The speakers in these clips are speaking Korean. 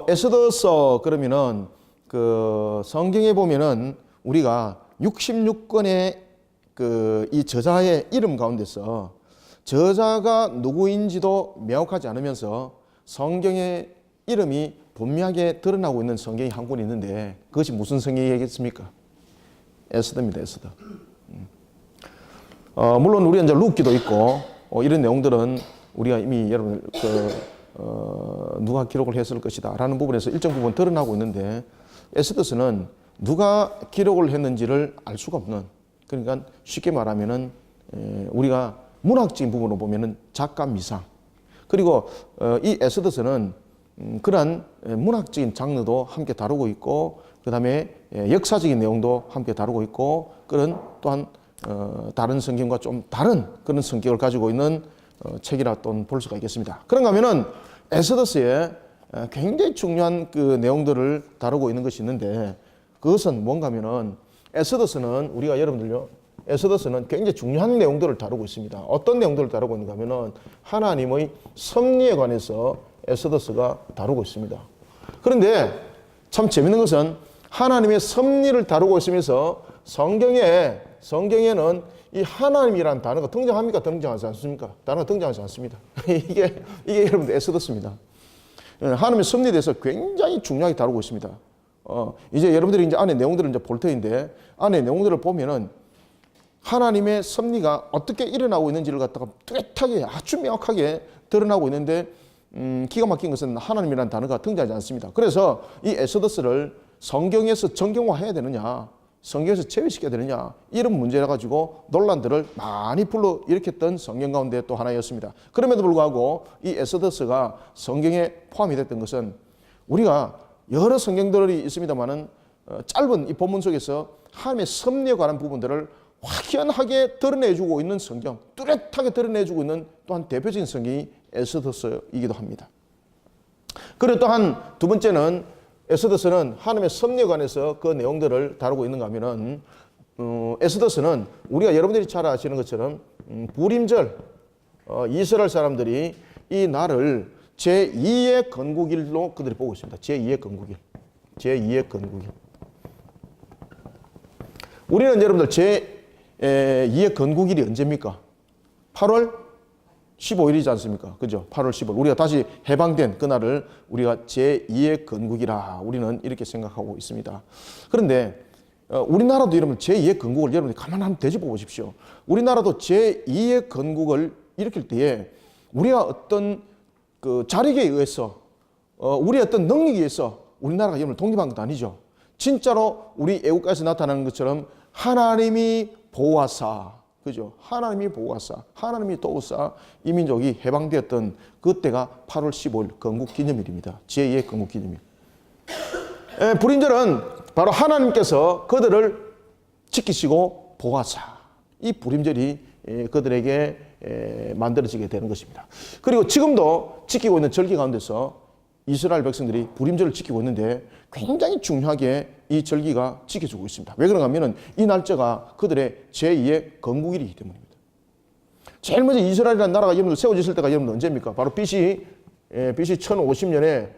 에스더서 그러면은 그 성경에 보면은 우리가 66권의 그 이 저자의 이름 가운데서 저자가 누구인지도 명확하지 않으면서 성경의 이름이 분명하게 드러나고 있는 성경이 한 권 있는데 그것이 무슨 성경이겠습니까? 에스더입니다. 에스더. 물론 우리가 이제 룻기도 있고 이런 내용들은 우리가 이미 여러분 누가 기록을 했을 것이다 라는 부분에서 일정 부분 드러나고 있는데 에스더서는 누가 기록을 했는지를 알 수가 없는, 그러니까 쉽게 말하면은 우리가 문학적인 부분으로 보면은 작가 미상, 그리고 이 에스더서는 그러한 문학적인 장르도 함께 다루고 있고 그 다음에 역사적인 내용도 함께 다루고 있고 그런 또한 다른 성경과 좀 다른 그런 성격을 가지고 있는 책이라 또 볼 수가 있겠습니다. 그런가 하면은 에스더서에 굉장히 중요한 그 내용들을 다루고 있는 것이 있는데 그것은 뭔가 하면은 에스더서는 우리가 여러분들요, 에스더서는 굉장히 중요한 내용들을 다루고 있습니다. 어떤 내용들을 다루고 있는가 하면은 하나님의 섭리에 관해서 에스더서가 다루고 있습니다. 그런데 참 재밌는 것은 하나님의 섭리를 다루고 있으면서 성경에는 이 하나님이라는 단어가 등장합니까? 등장하지 않습니까? 단어가 등장하지 않습니다. 이게 여러분들 에스더서입니다. 하나님의 섭리에 대해서 굉장히 중요하게 다루고 있습니다. 이제 여러분들이 이제 안에 내용들을 이제 볼 터인데 안에 내용들을 보면은 하나님의 섭리가 어떻게 일어나고 있는지를 갖다가 뚜렷하게 아주 명확하게 드러나고 있는데 기가 막힌 것은 하나님이라는 단어가 등장하지 않습니다. 그래서 이 에스더서를 성경에서 정경화해야 되느냐, 성경에서 제외시켜야 되느냐, 이런 문제라 가지고 논란들을 많이 불러일으켰던 성경 가운데 또 하나였습니다. 그럼에도 불구하고 이 에스더서가 성경에 포함이 됐던 것은 우리가 여러 성경들이 있습니다만은 짧은 이 본문 속에서 하나님의 섭리에 관한 부분들을 확연하게 드러내주고 있는 성경, 뚜렷하게 드러내주고 있는 또한 대표적인 성경이 에스더서이기도 합니다. 그리고 또한 두 번째는 에스더서는 하나님의 섭리에 관해서 그 내용들을 다루고 있는가 하면은 에스더서는 우리가 여러분들이 잘 아시는 것처럼 부림절 이스라엘 사람들이 이 날을 제2의 건국일로 그들이 보고 있습니다. 제2의 건국일. 제2의 건국일. 우리는 여러분들 제2의 건국일이 언제입니까? 8월 15일이지 않습니까? 그죠? 8월 15일. 우리가 다시 해방된 그날을 우리가 제2의 건국이라 우리는 이렇게 생각하고 있습니다. 그런데 우리나라도 여러분 제2의 건국을 여러분들 가만히 한번 되짚어 보십시오. 우리나라도 제2의 건국을 일으킬 때에 우리가 어떤 그 자력에 의해서 우리의 어떤 능력에 의해서 우리나라가 여러분 독립한 것도 아니죠. 진짜로 우리 애국가에서 나타나는 것처럼 하나님이 보호하사, 그죠? 하나님이 보호하사, 하나님이 도우사 이 민족이 해방되었던 그때가 8월 15일 건국기념일입니다. 제2의 건국기념일. 불임절은 바로 하나님께서 그들을 지키시고 보호하사, 이 불임절이 그들에게 만들어지게 되는 것입니다. 그리고 지금도 지키고 있는 절기 가운데서 이스라엘 백성들이 불임절을 지키고 있는데 굉장히 중요하게 이 절기가 지켜지고 있습니다. 왜 그런가 하면 이 날짜가 그들의 제2의 건국일이기 때문입니다. 제일 먼저 이스라엘이라는 나라가 여러분들 세워졌을 때가 여러분들 언제입니까? 바로 BC 1050년에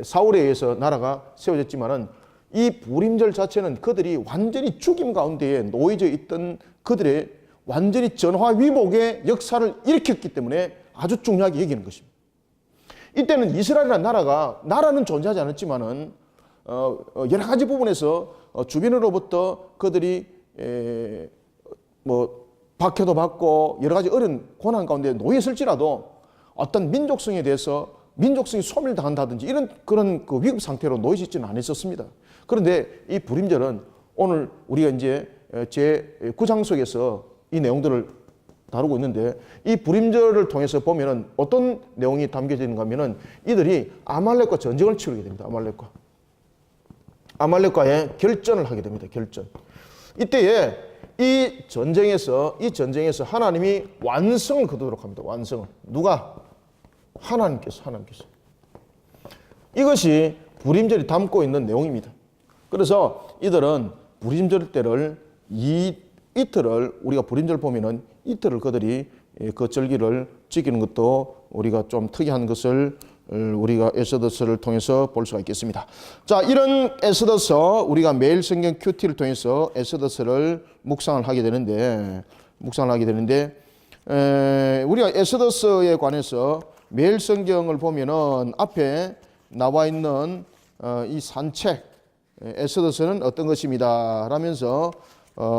사울에 의해서 나라가 세워졌지만은 이 불임절 자체는 그들이 완전히 죽임 가운데에 놓여져 있던 그들의 완전히 전화위복의 역사를 일으켰기 때문에 아주 중요하게 여기는 것입니다. 이때는 이스라엘이라는 나라는 존재하지 않았지만은 여러 가지 부분에서 주변으로부터 그들이 박해도 받고 여러 가지 어려운 고난 가운데 놓여 있을지라도 어떤 민족성에 대해서 민족성이 소멸당한다든지 이런 그런 그 위급 상태로 놓여 있지는 않았었습니다. 그런데 이 불임절은 오늘 우리가 이제 제9장 속에서 이 내용들을 다루고 있는데 이 불임절을 통해서 보면은 어떤 내용이 담겨져 있는가 하면은 이들이 아말렉과 전쟁을 치르게 됩니다. 아말렉과의 결전을 하게 됩니다. 결전. 이때에 이 전쟁에서 하나님이 완성을 거두도록 합니다. 완성을. 누가? 하나님께서. 이것이 불임절이 담고 있는 내용입니다. 그래서 이들은 불임절 때를 이틀을 우리가 불임절 보면은 이틀을 그들이 그 절기를 지키는 것도 우리가 좀 특이한 것을 우리가 에스더스를 통해서 볼 수가 있겠습니다. 자, 이런 에스더서 우리가 매일 성경 큐티를 통해서 에스더스를 묵상을 하게 되는데 우리가 에스더스에 관해서 매일 성경을 보면은 앞에 나와 있는 이 산책 에스더스는 어떤 것입니다 라면서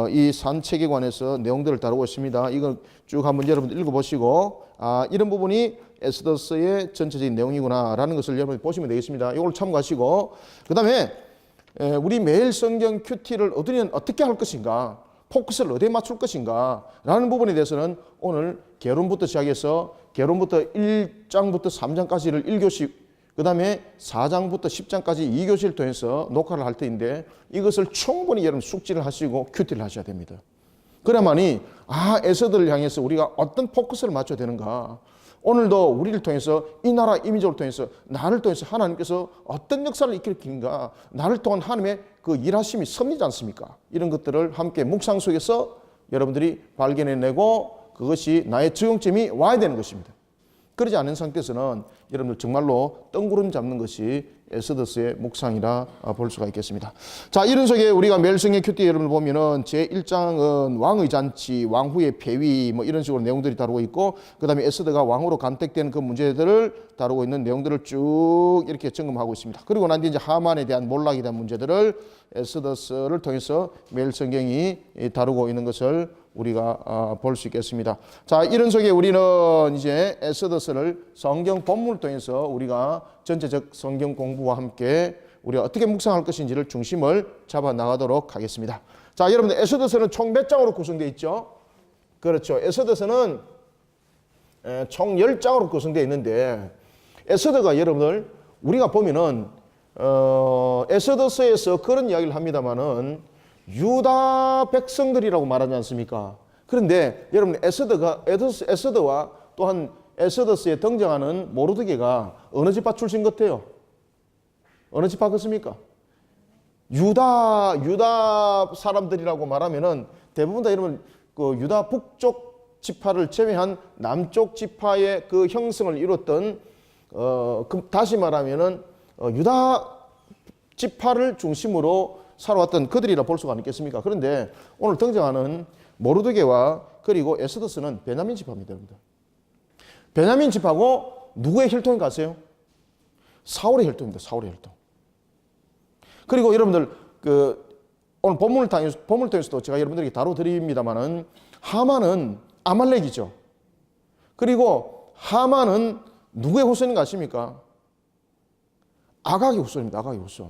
이 산책에 관해서 내용들을 다루고 있습니다. 이걸 쭉 한번 여러분들 읽어보시고 이런 부분이 에스더스의 전체적인 내용이구나 라는 것을 여러분 보시면 되겠습니다. 이걸 참고하시고 그 다음에 우리 매일 성경 큐티를 어떻게 할 것인가, 포커스를 어디에 맞출 것인가 라는 부분에 대해서는 오늘 개론부터 시작해서 개론부터 1장부터 3장까지를 1교시, 그 다음에 4장부터 10장까지 2교시를 통해서 녹화를 할 터인데 이것을 충분히 여러분 숙지를 하시고 큐티를 하셔야 됩니다. 그래야만이 에스더를 향해서 우리가 어떤 포커스를 맞춰야 되는가, 오늘도 우리를 통해서 이 나라 이민족을 통해서 나를 통해서 하나님께서 어떤 역사를 일으키는가, 나를 통한 하나님의 그 일하심이 섭리지 않습니까? 이런 것들을 함께 묵상 속에서 여러분들이 발견해내고 그것이 나의 적용점이 와야 되는 것입니다. 그러지 않은 상태에서는 여러분들 정말로 뜬구름 잡는 것이 에스더스의 묵상이라 볼 수가 있겠습니다. 자, 이런 속에 우리가 매일 성경 큐티 여러분들 보면은 제1장은 왕의 잔치, 왕후의 폐위 뭐 이런 식으로 내용들이 다루고 있고, 그 다음에 에스더가 왕으로 간택되는 그 문제들을 다루고 있는 내용들을 쭉 이렇게 점검하고 있습니다. 그리고 난 뒤에 이제 하만에 대한 몰락에 대한 문제들을 에스더스를 통해서 매일 성경이 다루고 있는 것을 우리가 볼 수 있겠습니다. 자, 이런 속에 우리는 이제 에스더스를 성경 본문을 통해서 우리가 전체적 성경 공부와 함께 우리가 어떻게 묵상할 것인지를 중심을 잡아 나가도록 하겠습니다. 자, 여러분들 에스더서는 총 몇 장으로 구성되어 있죠? 그렇죠. 에스더서는 총 10장으로 구성되어 있는데 에스더가 여러분들 우리가 보면은 에스더서에서 그런 이야기를 합니다만은 유다 백성들이라고 말하지 않습니까? 그런데 여러분 에스더와 또한 에스더스에 등장하는 모르드게가 어느 지파 출신 같아요? 어느 지파 같습니까? 유다 사람들이라고 말하면은 대부분 다 여러분 그 유다 북쪽 지파를 제외한 남쪽 지파의 그 형성을 이뤘던 다시 말하면은 유다 지파를 중심으로 살아왔던 그들이라 볼 수가 있겠습니까? 그런데 오늘 등장하는 모르드게와 그리고 에스더스는 베냐민 지파입니다, 여러분들. 베냐민 지파고 누구의 혈통인가 아세요? 사울의 혈통입니다. 사울의 혈통. 그리고 여러분들 오늘 본문을 통해서도 제가 여러분들에게 다뤄드립니다만은 하만은 아말렉이죠. 그리고 하만은 누구의 후손인가 아십니까? 아각의 후손입니다. 아각의 후손.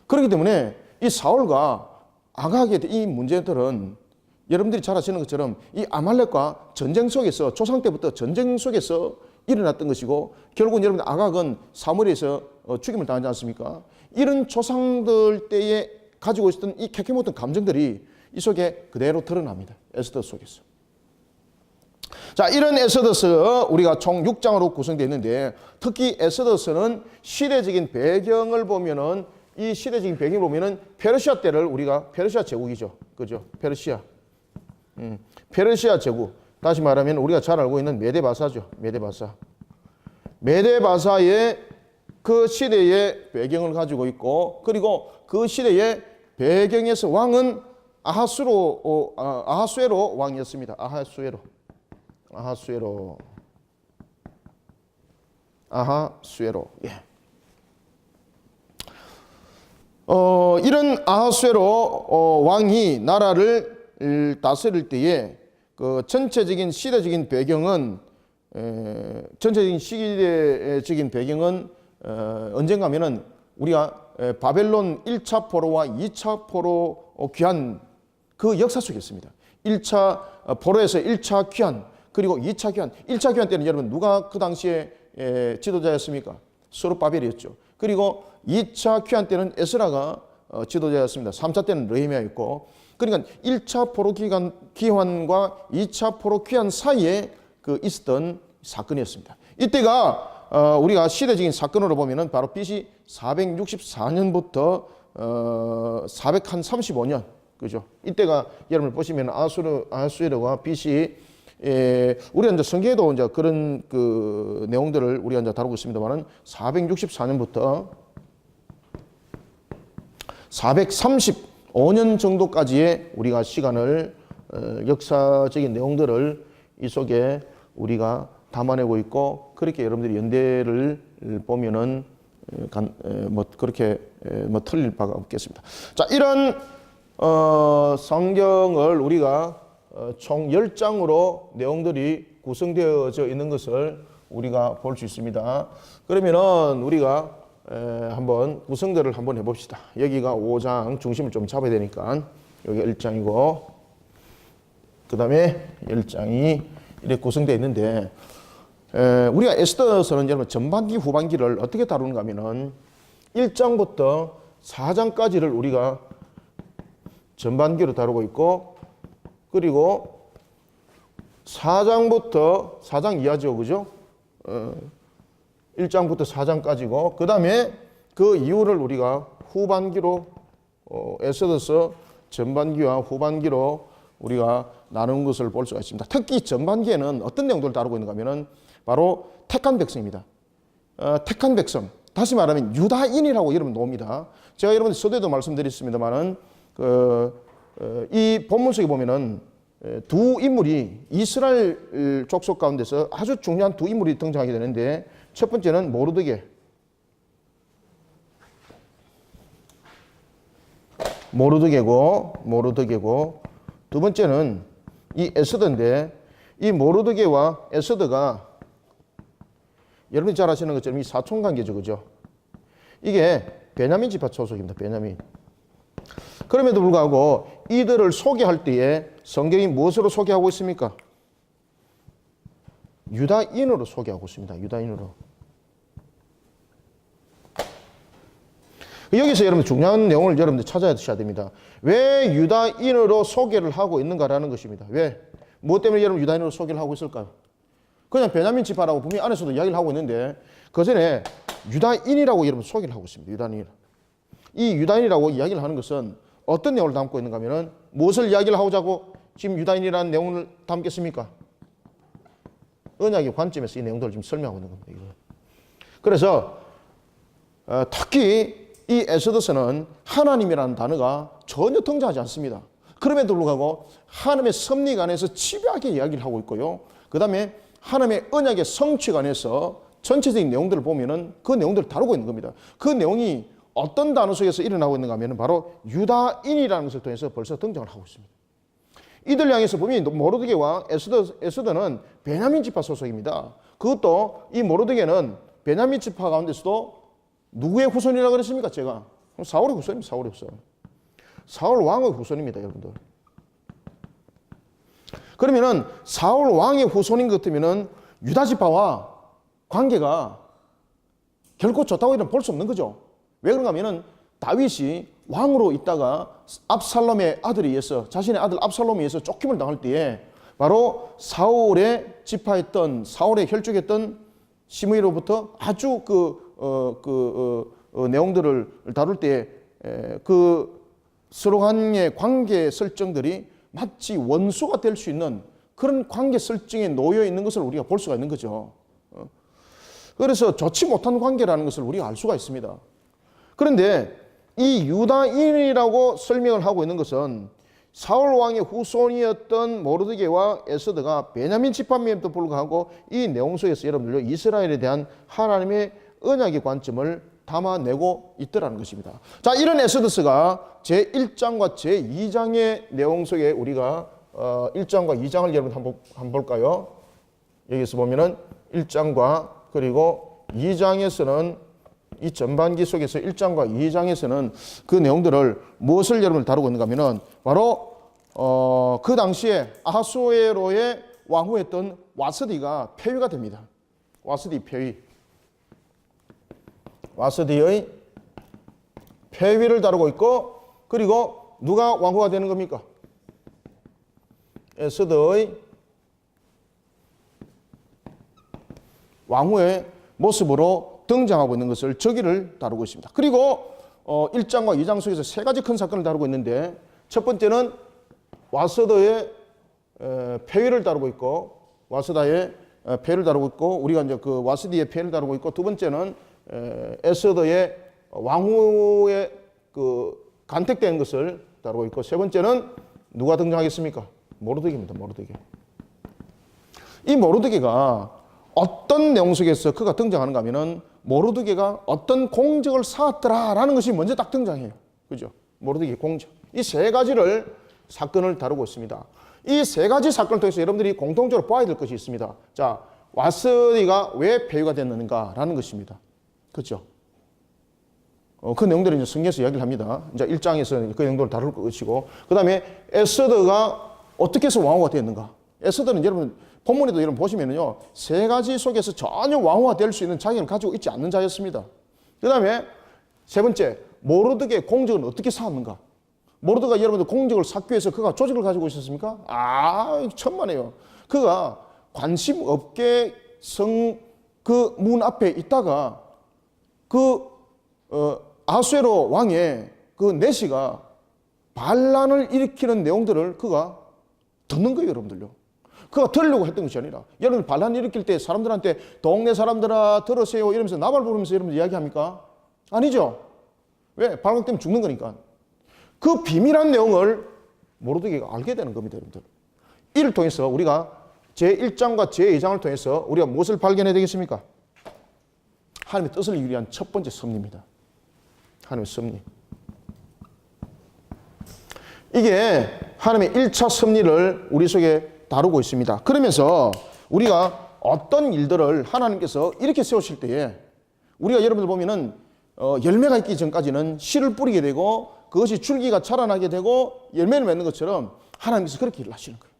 그렇기 때문에 이 사울과 아각의 이 문제들은 여러분들이 잘 아시는 것처럼 이 아말렉과 전쟁 속에서 조상 때부터 전쟁 속에서 일어났던 것이고 결국은 여러분 아각은 사무엘에서 죽임을 당하지 않습니까? 이런 조상들 때에 가지고 있었던 이 캐캐못던 감정들이 이 속에 그대로 드러납니다. 에스더 속에서. 자, 이런 에스더서 우리가 총 6장으로 구성되어 있는데 특히 에스더서는 시대적인 배경을 보면은 이 시대적인 배경을 보면은 페르시아 때를 우리가 페르시아 제국이죠. 그죠? 페르시아 제국. 다시 말하면 우리가 잘 알고 있는 메데바사죠. 메데바사의 그 시대의 배경을 가지고 있고 그리고 그 시대의 배경에서 왕은 아하수에로 왕이었습니다. 아하수에로. 예. 이런 아하수에로 왕이 나라를 다스릴 때에 그 전체적인 시대적인 배경은 언젠가면은 우리가 바벨론 1차 포로와 2차 포로 귀환 그 역사 속에 있습니다. 1차 포로에서 1차 귀환 그리고 2차 귀환. 1차 귀환 때는 여러분 누가 그 당시에 지도자였습니까? 스룹바벨이었죠. 그리고 2차 귀환 때는 에스라가 지도자였습니다. 3차 때는 느헤미야였고 그러니까 1차 포로 귀환과 2차 포로 귀환 사이에 그 있었던 사건이었습니다. 이때가 우리가 시대적인 사건으로 보면은 바로 BC 464년부터 435년 그죠? 이때가 여러분 보시면 아하수에로가 BC 우리가 이제 성경에도 이제 그런 그 내용들을 우리가 이제 다루고 있습니다만은 464년부터 435년 정도까지의 우리가 시간을 역사적인 내용들을 이 속에 우리가 담아내고 있고, 그렇게 여러분들이 연대를 보면은 뭐 그렇게 뭐 틀릴 바가 없겠습니다. 자, 이런 성경을 우리가 총 10장으로 내용들이 구성되어져 있는 것을 우리가 볼 수 있습니다. 그러면은 우리가 한번 구성들을 한번 해봅시다. 여기가 5장 중심을 좀 잡아야 되니까 여기 1장이고 그 다음에 10장이 이렇게 구성되어 있는데, 우리가 에스더서는 여러분 전반기 후반기를 어떻게 다루는가 하면은 1장부터 4장까지를 우리가 전반기로 다루고 있고, 그리고 4장부터 4장 이하죠, 그죠? 1장부터 4장까지고, 그 다음에 그 이후를 우리가 후반기로 에스더서 전반기와 후반기로 우리가 나누는 것을 볼 수가 있습니다. 특히 전반기에는 어떤 내용들을 다루고 있는가 하면은 바로 택한 백성입니다. 택한 백성, 다시 말하면 유다인이라고 이름 놓습니다. 제가 여러분들 서두에도 말씀드렸습니다만은 이 본문 속에 보면은 두 인물이 이스라엘 족속 가운데서 아주 중요한 두 인물이 등장하게 되는데, 첫 번째는 모르드게고 두 번째는 이 에스더인데, 이 모르드게와 에스더가 여러분이 잘 아시는 것처럼 이 사촌관계죠, 그죠? 이게 베냐민 지파 소속입니다. 베냐민. 그럼에도 불구하고 이들을 소개할 때에 성경이 무엇으로 소개하고 있습니까? 유다인으로 소개하고 있습니다. 유다인으로. 여기서 여러분 중요한 내용을 여러분들 찾아야 됩니다. 왜 유다인으로 소개를 하고 있는가라는 것입니다. 왜? 무엇 때문에 여러분 유다인으로 소개를 하고 있을까요? 그냥 베냐민 지파라고 분명히 안에서도 이야기를 하고 있는데, 그 전에 유다인이라고 여러분 소개를 하고 있습니다. 유다인. 이 유다인이라고 이야기를 하는 것은 어떤 내용을 담고 있는가 하면은 무엇을 이야기를 하고자고 지금 유다인이라는 내용을 담겠습니까? 언약의 관점에서 이 내용들을 지금 설명하고 있는 겁니다. 이거. 그래서 특히 이 에스더서는 하나님이라는 단어가 전혀 등장하지 않습니다. 그럼에도 불구하고 하나님의 섭리가 안에서 집요하게 이야기를 하고 있고요. 그 다음에 하나님의 언약의 성취가 안에서 전체적인 내용들을 보면은 그 내용들을 다루고 있는 겁니다. 그 내용이 어떤 단어 속에서 일어나고 있는가 하면 바로 유다인이라는 것을 통해서 벌써 등장을 하고 있습니다. 이들 향해서 보면 모르드게와 에스더는 베냐민 지파 소속입니다. 그것도 이 모르드게는 베냐민 지파 가운데서도 누구의 후손이라고 그랬습니까? 제가 사울의 후손입니다. 사울의 후손. 사울 왕의 후손입니다, 여러분들. 그러면은 사울 왕의 후손인 것 같으면은 유다 지파와 관계가 결코 좋다고 이런 볼 수 없는 거죠. 왜 그런가 하면은 다윗이 왕으로 있다가 압살롬의 아들에 의해서, 자신의 아들 압살롬에 의해서 쫓김을 당할 때에 바로 사울의 지파했던, 사울의 혈족했던 시므이로부터 아주 내용들을 다룰 때 그 서로 간의 관계 설정들이 마치 원수가 될 수 있는 그런 관계 설정에 놓여 있는 것을 우리가 볼 수가 있는 거죠. 그래서 좋지 못한 관계라는 것을 우리가 알 수가 있습니다. 그런데 이 유다인이라고 설명을 하고 있는 것은 사울 왕의 후손이었던 모르드게와 에스더가 베냐민 지파임에도 불구하고 이 내용 속에서 여러분들 이스라엘에 대한 하나님의 언약의 관점을 담아내고 있더라는 것입니다. 자, 이런 에스더서가 제1장과 제2장의 내용 속에 우리가 1장과 2장을 여러분 한번 볼까요? 여기서 보면은 1장과 그리고 2장에서는 이 전반기 속에서 1장과 2장에서는 그 내용들을 무엇을 여러분 다루고 있는가 하면은 바로 그 당시에 아하수에로의 왕후였던 와스디가 폐위가 됩니다. 와스디 폐위. 와스디의 폐위를 다루고 있고, 그리고 누가 왕후가 되는 겁니까? 에스더의 왕후의 모습으로 등장하고 있는 것을 저기를 다루고 있습니다. 그리고 1장과 2장 속에서 세 가지 큰 사건을 다루고 있는데, 첫 번째는 와스더의 폐위를 다루고 있고, 와스다의 폐위를 다루고 있고, 우리가 이제 그 와스디의 폐위를 다루고 있고, 두 번째는 에스더의 왕후의 그 간택된 것을 다루고 있고, 세 번째는 누가 등장하겠습니까? 모르드게입니다. 모르드게. 이 모르드게가 어떤 내용 속에서 그가 등장하는가 하면은 모르드게가 어떤 공적을 쌓았더라라는 것이 먼저 딱 등장해요. 그죠? 모르드게 공적. 이 세 가지를 사건을 다루고 있습니다. 이 세 가지 사건을 통해서 여러분들이 공통적으로 봐야 될 것이 있습니다. 자, 와스디가 왜 폐위가 됐는가라는 것입니다. 그렇죠? 그 내용들을 이제 성경에서 이야기를 합니다. 이제 1장에서 그 내용들을 다룰 것이고, 그 다음에 에스더가 어떻게 해서 왕후가 됐는가? 에스더는 여러분 본문에도 여러분 보시면요, 세 가지 속에서 전혀 왕후가 될 수 있는 자격을 가지고 있지 않는 자였습니다. 그 다음에 세 번째, 모르드게의 공적은 어떻게 쌓았는가? 모르드가 여러분들 공적을 쌓기 위해서 그가 조직을 가지고 있었습니까? 천만에요. 그가 관심 없게 그 문 앞에 있다가 아수에로 왕의 그 내시가 반란을 일으키는 내용들을 그가 듣는 거예요, 여러분들요. 그가 들으려고 했던 것이 아니라, 여러분 반란 일으킬 때 사람들한테 동네 사람들아 들으세요 이러면서 나발 부르면서 여러분들 이야기합니까? 아니죠. 왜? 발각 때문에 죽는 거니까. 그 비밀한 내용을 모르드게가 알게 되는 겁니다, 여러분들. 이를 통해서 우리가 제1장과 제2장을 통해서 우리가 무엇을 발견해야 되겠습니까? 하나님의 뜻을 이루기 위한 첫 번째 섭리입니다. 하나님의 섭리. 이게 하나님의 1차 섭리를 우리 속에 다루고 있습니다. 그러면서 우리가 어떤 일들을 하나님께서 이렇게 세우실 때에 우리가 여러분들 보면은 열매가 있기 전까지는 씨를 뿌리게 되고 그것이 줄기가 자라나게 되고 열매를 맺는 것처럼 하나님께서 그렇게 일을 하시는 거예요.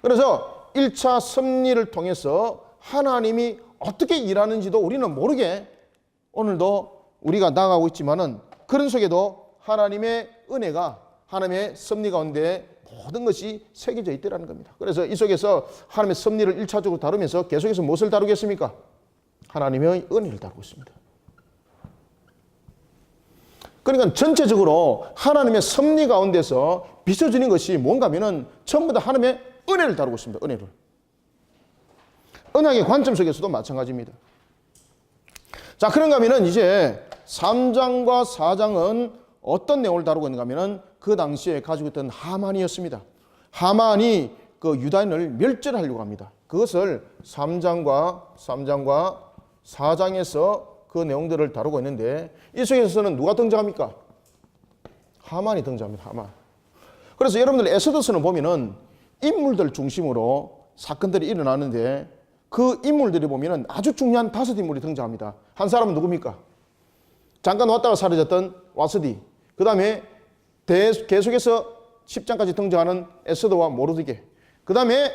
그래서 1차 섭리를 통해서 하나님이 어떻게 일하는지도 우리는 모르게 오늘도 우리가 나아가고 있지만은 그런 속에도 하나님의 은혜가 하나님의 섭리 가운데 모든 것이 새겨져 있더라는 겁니다. 그래서 이 속에서 하나님의 섭리를 1차적으로 다루면서 계속해서 무엇을 다루겠습니까? 하나님의 은혜를 다루고 있습니다. 그러니까 전체적으로 하나님의 섭리 가운데서 비춰지는 것이 뭔가 하면은 전부 다 하나님의 은혜를 다루고 있습니다. 은혜를. 언약의 관점 속에서도 마찬가지입니다. 자, 그런가 하면은 이제 3장과 4장은 어떤 내용을 다루고 있는가 하면은 그 당시에 가지고 있던 하만이었습니다. 하만이 그 유다인을 멸절하려고 합니다. 그것을 3장과 4장에서 그 내용들을 다루고 있는데 이 속에서는 누가 등장합니까? 하만이 등장합니다. 하만. 그래서 여러분들 에스더서는 보면은 인물들 중심으로 사건들이 일어나는데 그 인물들이 보면은 아주 중요한 5인물이 등장합니다. 한 사람은 누굽니까? 잠깐 왔다가 사라졌던 와스디. 그 다음에 계속해서 10장까지 등장하는 에스더와 모르드게. 그 다음에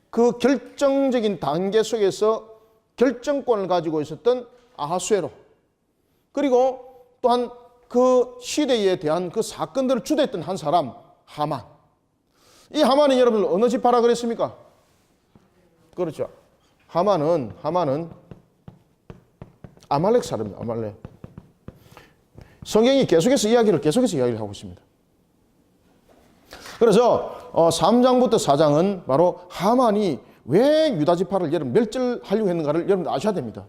그 결정적인 단계 속에서 결정권을 가지고 있었던 아하수에로. 그리고 또한 그 시대에 대한 그 사건들을 주도했던 한 사람, 하만. 이 하만은 여러분 어느 지파라 그랬습니까? 그렇죠. 하만은 아말렉 사람입니다. 아말렉. 성경이 계속해서 이야기를 하고 있습니다. 그래서 3장부터 4장은 바로 하만이 왜 유다 지파를 여러분 멸절하려고 했는가를 여러분 아셔야 됩니다.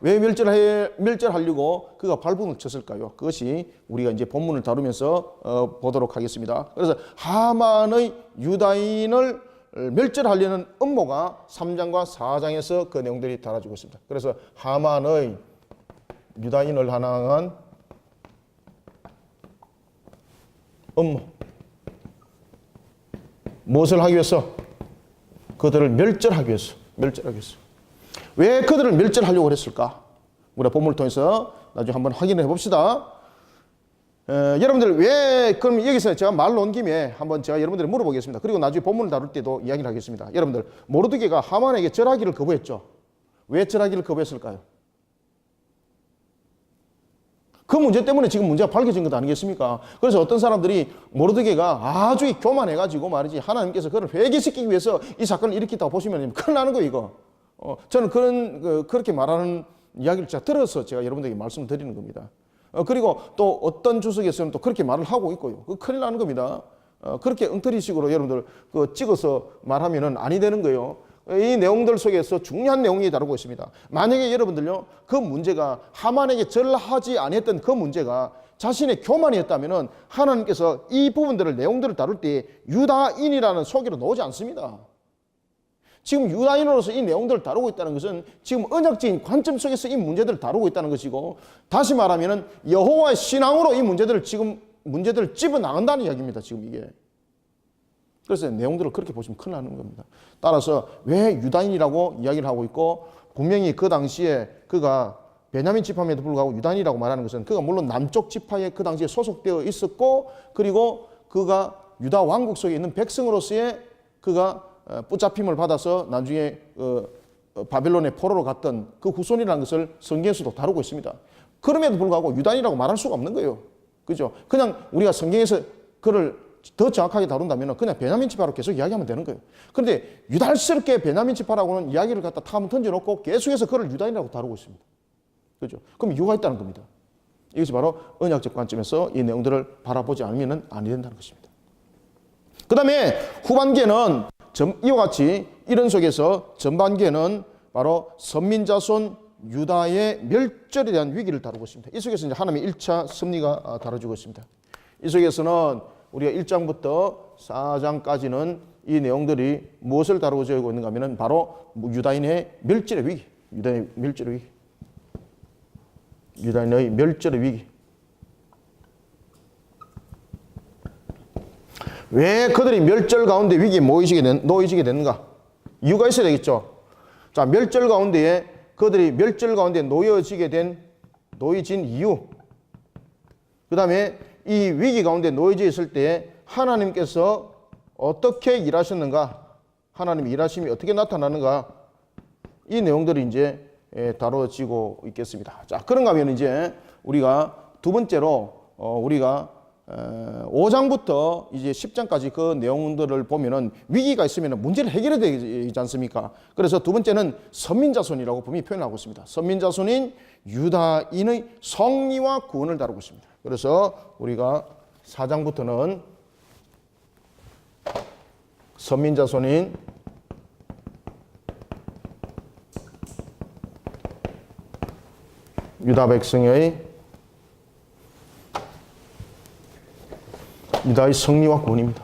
왜 멸절하려고 그가 발버둥을 쳤을까요? 그것이 우리가 이제 본문을 다루면서 보도록 하겠습니다. 그래서 하만의 유다인을 멸절하려는 음모가 3장과 4장에서 그 내용들이 달아지고 있습니다. 그래서 하만의 유다인을 향한 음모. 무엇을 하기 위해서? 그들을 멸절하기 위해서. 왜 그들을 멸절하려고 그랬을까? 우리가 본문을 통해서 나중에 한번 확인해 봅시다. 여러분들 왜 그럼 여기서 제가 말 놓은 김에 한번 제가 여러분들이 물어보겠습니다. 그리고 나중에 본문을 다룰 때도 이야기를 하겠습니다. 여러분들 모르드게가 하만에게 절하기를 거부했죠. 왜 절하기를 거부했을까요? 그 문제 때문에 지금 문제가 밝혀진 것 아니겠습니까? 그래서 어떤 사람들이 모르드게가 아주 교만해가지고 말이지 하나님께서 그를 회개시키기 위해서 이 사건을 일으켰다고 보시면 큰일 나는 거예요, 이거. 저는 그렇게 말하는 이야기를 제가 들어서 제가 여러분들에게 말씀을 드리는 겁니다. 그리고 또 어떤 주석에서는 또 그렇게 말을 하고 있고요. 큰일 나는 겁니다. 그렇게 엉터리식으로 여러분들 그 찍어서 말하면은 아니 되는 거예요. 이 내용들 속에서 중요한 내용이 다루고 있습니다. 만약에 여러분들요, 그 문제가 하만에게 절하지 아니했던 그 문제가 자신의 교만이었다면은 하나님께서 이 부분들을 내용들을 다룰 때 유다인이라는 소개로 나오지 않습니다. 지금 유다인으로서 이 내용들을 다루고 있다는 것은 지금 언약적인 관점 속에서 이 문제들을 다루고 있다는 것이고, 다시 말하면은 여호와의 신앙으로 이 문제들을 집어 나간다는 이야기입니다. 지금 이게. 그래서 내용들을 그렇게 보시면 큰일 나는 겁니다. 따라서 왜 유다인이라고 이야기를 하고 있고, 분명히 그 당시에 그가 베냐민 지파임에도 불구하고 유다인이라고 말하는 것은 그가 물론 남쪽 지파에 그 당시에 소속되어 있었고, 그리고 그가 유다 왕국 속에 있는 백성으로서의 그가 붙잡힘을 받아서 나중에 바벨론의 포로로 갔던 그 후손이라는 것을 성경에서도 다루고 있습니다. 그럼에도 불구하고 유다인이라고 말할 수가 없는 거예요. 그죠? 그냥 우리가 성경에서 그를 더 정확하게 다룬다면 그냥 베냐민 지파로 계속 이야기하면 되는 거예요. 그런데 유달스럽게 베냐민 지파라고는 이야기를 갖다 타 한번 던져놓고 계속해서 그를 유다인이라고 다루고 있습니다. 그죠? 그럼 이유가 있다는 겁니다. 이것이 바로 언약적 관점에서 이 내용들을 바라보지 않으면 아니 된다는 것입니다. 그 다음에 후반기에는 이와 같이 이런 속에서 전반기에는 바로 선민자손 유다의 멸절에 대한 위기를 다루고 있습니다. 이 속에서 이제 하나님의 1차 섭리가 다뤄지고 있습니다. 이 속에서는 우리가 1장부터 4장까지는 이 내용들이 무엇을 다루고 있는가 하면 바로 유다인의 멸절의 위기, 유다인의 멸절의 위기, 유다인의 멸절의 위기. 왜 그들이 멸절 가운데 위기에 놓이게 됐는가? 이유가 있어야 되겠죠. 자, 멸절 가운데에 그들이 멸절 가운데 놓여진 이유. 그 다음에 이 위기 가운데 놓여져 있을 때 하나님께서 어떻게 일하셨는가? 하나님의 일하심이 어떻게 나타나는가? 이 내용들이 이제 다뤄지고 있겠습니다. 자, 그런가 하면 이제 우리가 두 번째로 우리가 5장부터 이제 10장까지 그 내용들을 보면은 위기가 있으면 문제를 해결해야 되지 않습니까? 그래서 두 번째는 선민자손이라고 분명히 표현하고 있습니다. 선민자손인 유다인의 성리와 구원을 다루고 있습니다. 그래서 우리가 4장부터는 선민자손인 유다 백성의 유다의 성리와 구원입니다.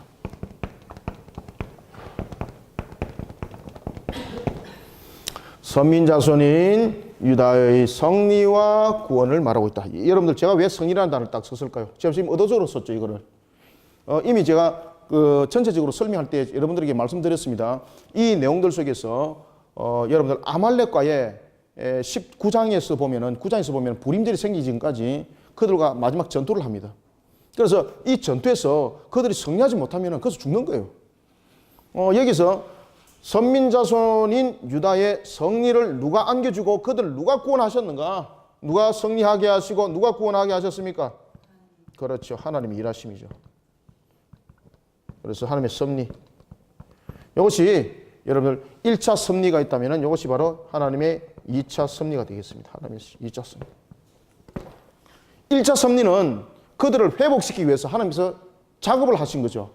선민자손인 유다의 성리와 구원을 말하고 있다. 여러분들 제가 왜 성리라는 단어를 딱 썼을까요? 제가 지금 의도적으로 썼죠, 이거를. 이미 제가 전체적으로 설명할 때 여러분들에게 말씀드렸습니다. 이 내용들 속에서 여러분들 아말렉과의 19장에서 보면은 불임들이 생기기 전까지 그들과 마지막 전투를 합니다. 그래서 이 전투에서 그들이 승리하지 못하면 거기서 죽는 거예요. 여기서 선민자손인 유다의 성리를 누가 안겨주고 그들을 누가 구원하셨는가? 누가 승리하게 하시고 누가 구원하게 하셨습니까? 그렇죠. 하나님의 일하심이죠. 그래서 하나님의 섭리. 이것이 여러분들 1차 섭리가 있다면 이것이 바로 하나님의 2차 섭리가 되겠습니다. 하나님의 2차 섭리. 1차 섭리는 그들을 회복시키기 위해서 하나님께서 작업을 하신 거죠.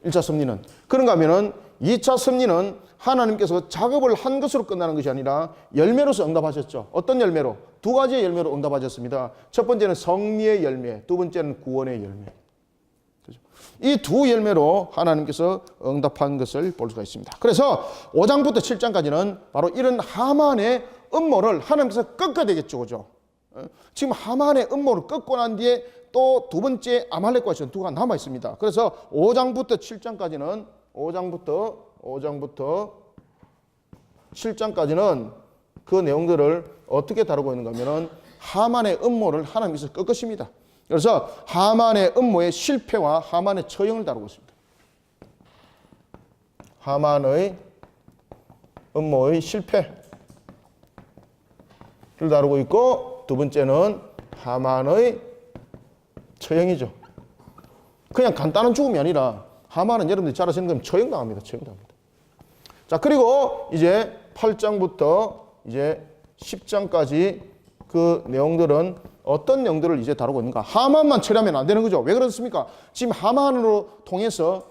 1차 섭리는. 그런가 하면은 2차 섭리는 하나님께서 작업을 한 것으로 끝나는 것이 아니라 열매로서 응답하셨죠. 어떤 열매로? 두 가지의 열매로 응답하셨습니다. 첫 번째는 성리의 열매, 두 번째는 구원의 열매. 이 두 열매로 하나님께서 응답한 것을 볼 수가 있습니다. 그래서 5장부터 7장까지는 바로 이런 하만의 음모를 하나님께서 꺾어야 되겠죠. 그죠? 지금 하만의 음모를 꺾고 난 뒤에 또 두 번째 아말렉과의 전투가 남아 있습니다. 그래서 5장부터 7장까지는 5장부터 7장까지는 그 내용들을 어떻게 다루고 있는가 하면은 하만의 음모를 하나님께서 꺾으십니다. 그래서 하만의 음모의 실패와 하만의 처형을 다루고 있습니다. 하만의 음모의 실패를 다루고 있고, 두 번째는 하만의 처형이죠. 그냥 간단한 죽음이 아니라 하만은 여러분들이 잘 아시는 건 처형당합니다. 처형당합니다. 자, 그리고 이제 8장부터 이제 10장까지 그 내용들은 어떤 내용들을 이제 다루고 있는가? 하만만 처리하면 안 되는 거죠. 왜 그렇습니까? 지금 하만으로 통해서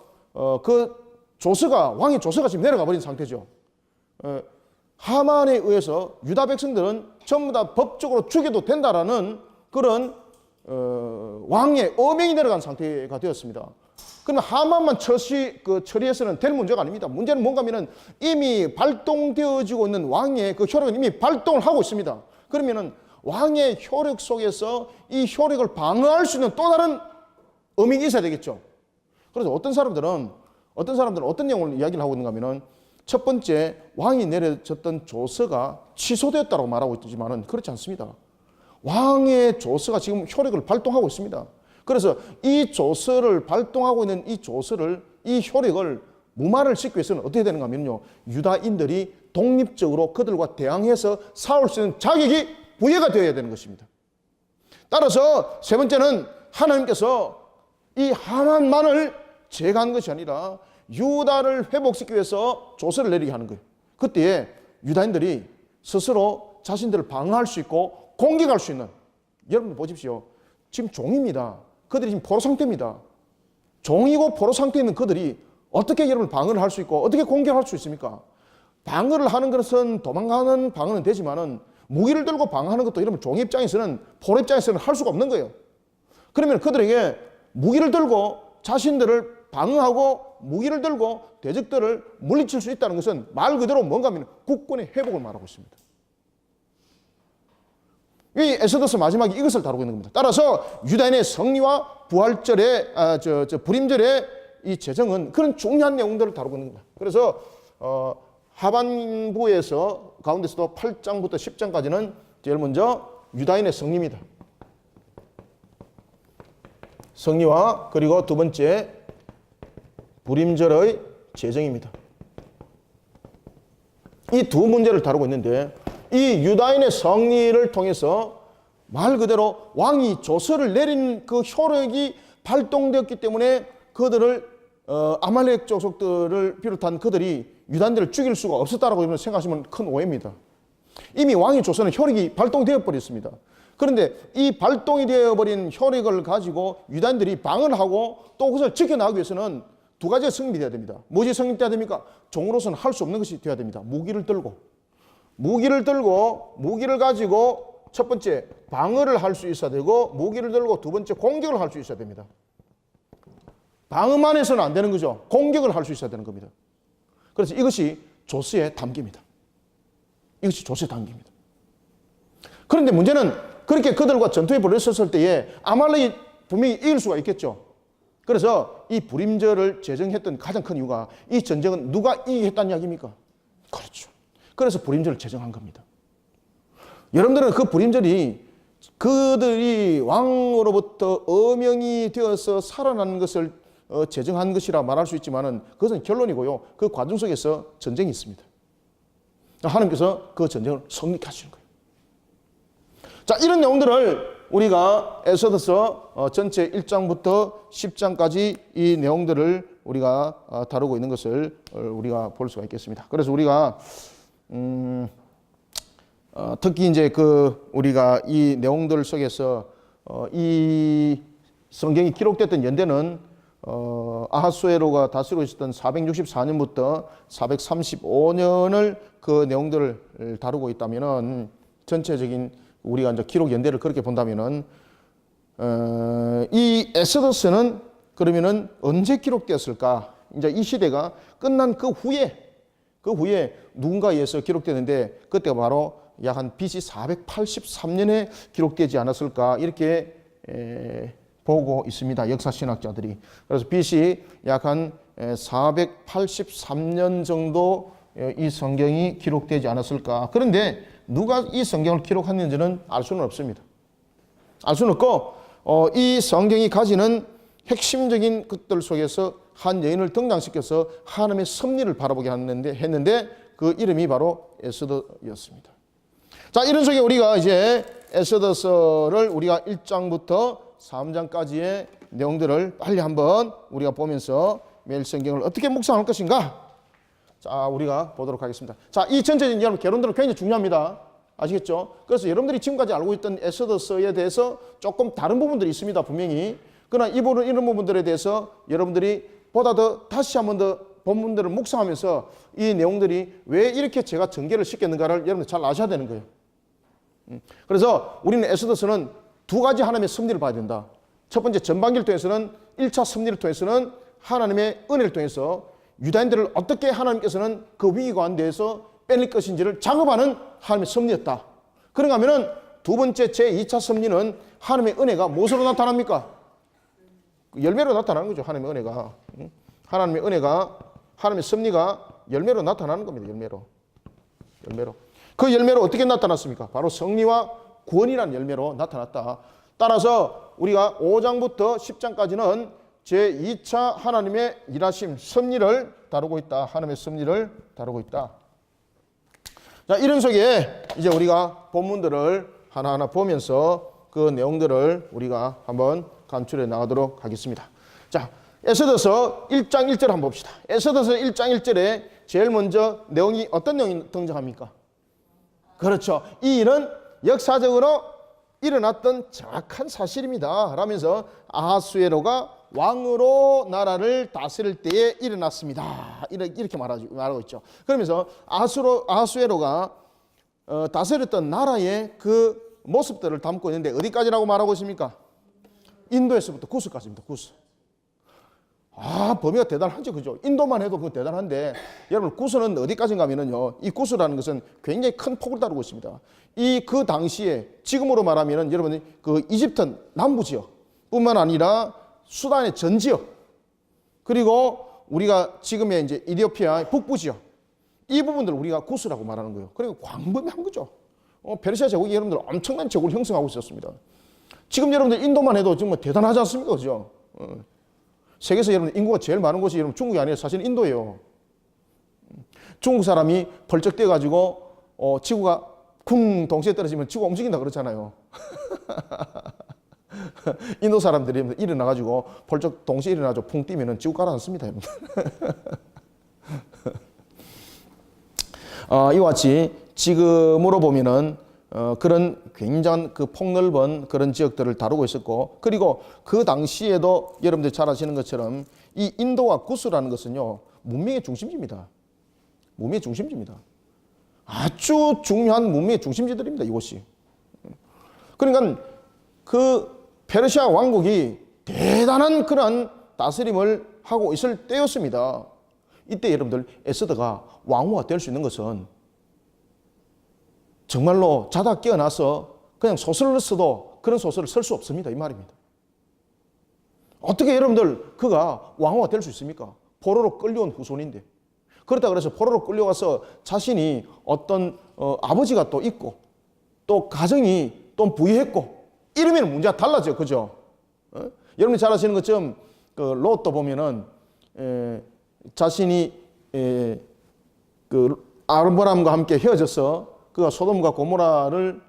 그 조서가, 왕의 조서가 지금 내려가 버린 상태죠. 하만에 의해서 유다 백성들은 전부 다 법적으로 죽여도 된다라는 그런 왕의 어명이 내려간 상태가 되었습니다. 그러면 하만만 처리해서는 될 문제가 아닙니다. 문제는 뭔가 하면은 이미 발동되어지고 있는 왕의 그 효력은 이미 발동을 하고 있습니다. 그러면은 왕의 효력 속에서 이 효력을 방어할 수 있는 또 다른 어명이 있어야 되겠죠. 그래서 어떤 사람들은 어떤 내용을 이야기를 하고 있는가 하면은 첫 번째, 왕이 내려졌던 조서가 취소되었다고 말하고 있지만은 그렇지 않습니다. 왕의 조서가 지금 효력을 발동하고 있습니다. 그래서 이 조서를 발동하고 있는 이 효력을 무마를 시키기 위해서는 어떻게 되는가 하면요, 유다인들이 독립적으로 그들과 대항해서 싸울 수 있는 자격이 부여가 되어야 되는 것입니다. 따라서 세 번째는 하나님께서 이 하만만을 제거하는 것이 아니라 유다를 회복시키기 위해서 조서를 내리게 하는 거예요. 그때 유다인들이 스스로 자신들을 방어할 수 있고 공격할 수 있는, 여러분 보십시오. 지금 종입니다. 그들이 지금 포로 상태입니다. 종이고 포로 상태에 있는 그들이 어떻게 여러분 방어를 할 수 있고 어떻게 공격할 수 있습니까? 방어를 하는 것은 도망가는 방어는 되지만은 무기를 들고 방어하는 것도 여러분 종의 입장에서는, 포로 입장에서는 할 수가 없는 거예요. 그러면 그들에게 무기를 들고 자신들을 방어하고 무기를 들고 대적들을 물리칠 수 있다는 것은 말 그대로 뭔가 하면 국군의 회복을 말하고 있습니다. 이 에스더서 마지막에 이것을 다루고 있는 겁니다. 따라서 유다인의 성리와 부활절의 불임절의 이 제정은 그런 중요한 내용들을 다루고 있는 겁니다. 그래서 하반부에서 가운데서도 8장부터 10장까지는 제일 먼저 유다인의 성리입니다. 성리와 그리고 두 번째 불임절의 제정입니다. 이 두 문제를 다루고 있는데 이 유다인의 성리를 통해서 말 그대로 왕이 조서를 내린 그 효력이 발동되었기 때문에 그들을 아말렉 족속들을 비롯한 그들이 유다인들을 죽일 수가 없었다라고 생각하시면 큰 오해입니다. 이미 왕의 조서는 효력이 발동되어 버렸습니다. 그런데 이 발동이 되어버린 효력을 가지고 유다인들이 방어를 하고 또 그것을 지켜나가기 위해서는 두 가지의 성립이 되어야 됩니다. 무엇이 성립돼야 됩니까? 종으로서는 할 수 없는 것이 되어야 됩니다. 무기를 가지고 첫 번째 방어를 할 수 있어야 되고, 무기를 들고 두 번째 공격을 할 수 있어야 됩니다. 방어만 해서는 안 되는 거죠. 공격을 할 수 있어야 되는 겁니다. 그래서 이것이 조서의 담기입니다. 그런데 문제는 그렇게 그들과 전투에 벌였었을 때에 아말렉이 분명히 이길 수가 있겠죠. 그래서 이 불임절을 제정했던 가장 큰 이유가 이 전쟁은 누가 이기게 했다는 이야기입니까? 그렇죠. 그래서 불임절을 제정한 겁니다. 여러분들은 그 불임절이 그들이 왕으로부터 어명이 되어서 살아나는 것을 제정한 것이라 말할 수 있지만은 그것은 결론이고요. 그 과정 속에서 전쟁이 있습니다. 하나님께서 그 전쟁을 성립하시는 거예요. 자, 이런 내용들을 우리가 에스더서 전체 1장부터 10장까지 이 내용들을 우리가 다루고 있는 것을 우리가 볼 수가 있겠습니다. 그래서 우리가 특히 이제 우리가 이 내용들 속에서 이 성경이 기록됐던 연대는 아하수에로가 다스리고 있었던 464년부터 435년을 그 내용들을 다루고 있다면은 전체적인 우리가 이제 기록 연대를 그렇게 본다면은 이 에스더서는 그러면은 언제 기록되었을까? 이제 이 시대가 끝난 그 후에 누군가에 의해서 기록되는데 그때가 바로 약 한 BC 483년에 기록되지 않았을까 이렇게 보고 있습니다. 역사신학자들이. 그래서 BC 약 한 483년 정도 이 성경이 기록되지 않았을까. 그런데 누가 이 성경을 기록했는지는 알 수는 없습니다. 알 수는 없고 이 성경이 가지는 핵심적인 것들 속에서 한 여인을 등장시켜서 하나님의 섭리를 바라보게 했는데 그 이름이 바로 에스더였습니다. 자, 이런 속에 우리가 이제 에스더서를 우리가 1장부터 3장까지의 내용들을 빨리 한번 우리가 보면서 매일 성경을 어떻게 묵상할 것인가? 자, 우리가 보도록 하겠습니다. 자, 이 전체적인 여러분 개론들은 굉장히 중요합니다. 아시겠죠? 그래서 여러분들이 지금까지 알고 있던 에스더서에 대해서 조금 다른 부분들이 있습니다. 분명히. 그러나 이런 부분들에 대해서 여러분들이 보다 더 다시 한번 더 본문들을 묵상하면서 이 내용들이 왜 이렇게 제가 전개를 시켰는가를 여러분들 잘 아셔야 되는 거예요. 그래서 우리는 에스더서는 두 가지 하나님의 섭리를 봐야 된다. 첫 번째 전반기를 통해서는 1차 섭리를 통해서는 하나님의 은혜를 통해서 유다인들을 어떻게 하나님께서는 그 위기 가운데에서 빼낼 것인지를 작업하는 하나님의 섭리였다. 그런가 하면은 두 번째 제2차 섭리는 하나님의 은혜가 무엇으로 나타납니까? 열매로 나타나는 거죠. 하나님의 은혜가. 하나님의 은혜가, 하나님의 섭리가 열매로 나타나는 겁니다. 열매로. 그 열매로 어떻게 나타났습니까? 바로 승리와 구원이라는 열매로 나타났다. 따라서 우리가 5장부터 10장까지는 제2차 하나님의 일하심, 섭리를 다루고 있다. 하나님의 섭리를 다루고 있다. 자, 이런 속에 이제 우리가 본문들을 하나하나 보면서 그 내용들을 우리가 한번 간추려 나가도록 하겠습니다. 자, 에스더서 1장 1절 한번 봅시다. 에스더서 1장 1절에 제일 먼저 내용이 어떤 내용이 등장합니까? 그렇죠. 이 일은 역사적으로 일어났던 정확한 사실입니다. 라면서 아하수에로가 왕으로 나라를 다스릴 때에 일어났습니다. 이렇게 말하고 있죠. 그러면서 아하수에로가 다스렸던 나라의 그 모습들을 담고 있는데 어디까지라고 말하고 있습니까? 인도에서부터 구스까지입니다. 구스. 범위가 대단하죠. 그죠? 인도만 해도 그거 대단한데, 여러분, 구스는 어디까지인가 하면요. 이 구스라는 것은 굉장히 큰 폭을 다루고 있습니다. 그 당시에, 지금으로 말하면은 여러분, 그 이집트 남부 지역 뿐만 아니라 수단의 전 지역, 그리고 우리가 지금의 이제 이디오피아 북부 지역, 이 부분들을 우리가 구스라고 말하는 거예요. 그리고 광범위한 거죠. 페르시아 제국이 여러분들 엄청난 제국을 형성하고 있었습니다. 지금 여러분들 인도만 해도 정말 대단하지 않습니까? 그죠? 세계에서 여러분 인구가 제일 많은 곳이 여러분 중국이 아니에요. 사실 인도예요. 중국 사람이 벌쩍 뛰어가지고 지구가 쿵 동시에 떨어지면 지구가 움직인다 그러잖아요. 인도 사람들이 일어나가지고 벌쩍 동시에 일어나서 쿵 뛰면은 지구 가라앉습니다. 이와 같이 지금으로 보면은 그런 굉장한 그 폭넓은 그런 지역들을 다루고 있었고, 그리고 그 당시에도 여러분들 잘 아시는 것처럼 이 인도와 구스라는 것은요, 문명의 중심지입니다. 문명의 중심지입니다. 아주 중요한 문명의 중심지들입니다, 이곳이. 그러니까 그 페르시아 왕국이 대단한 그런 다스림을 하고 있을 때였습니다. 이때 여러분들 에스더가 왕후가 될 수 있는 것은 정말로 자다 깨어나서 그냥 소설을 써도 그런 소설을 쓸 수 없습니다. 이 말입니다. 어떻게 여러분들 그가 왕후가 될 수 있습니까? 포로로 끌려온 후손인데. 그렇다 그래서 포로로 끌려가서 자신이 어떤 아버지가 또 있고 또 가정이 또 부유했고 이러면 문제가 달라져요. 그죠? 여러분이 잘 아시는 것처럼 그 롯도 보면은 자신이 그 아브라함과 함께 헤어져서 그가 소돔과 고모라를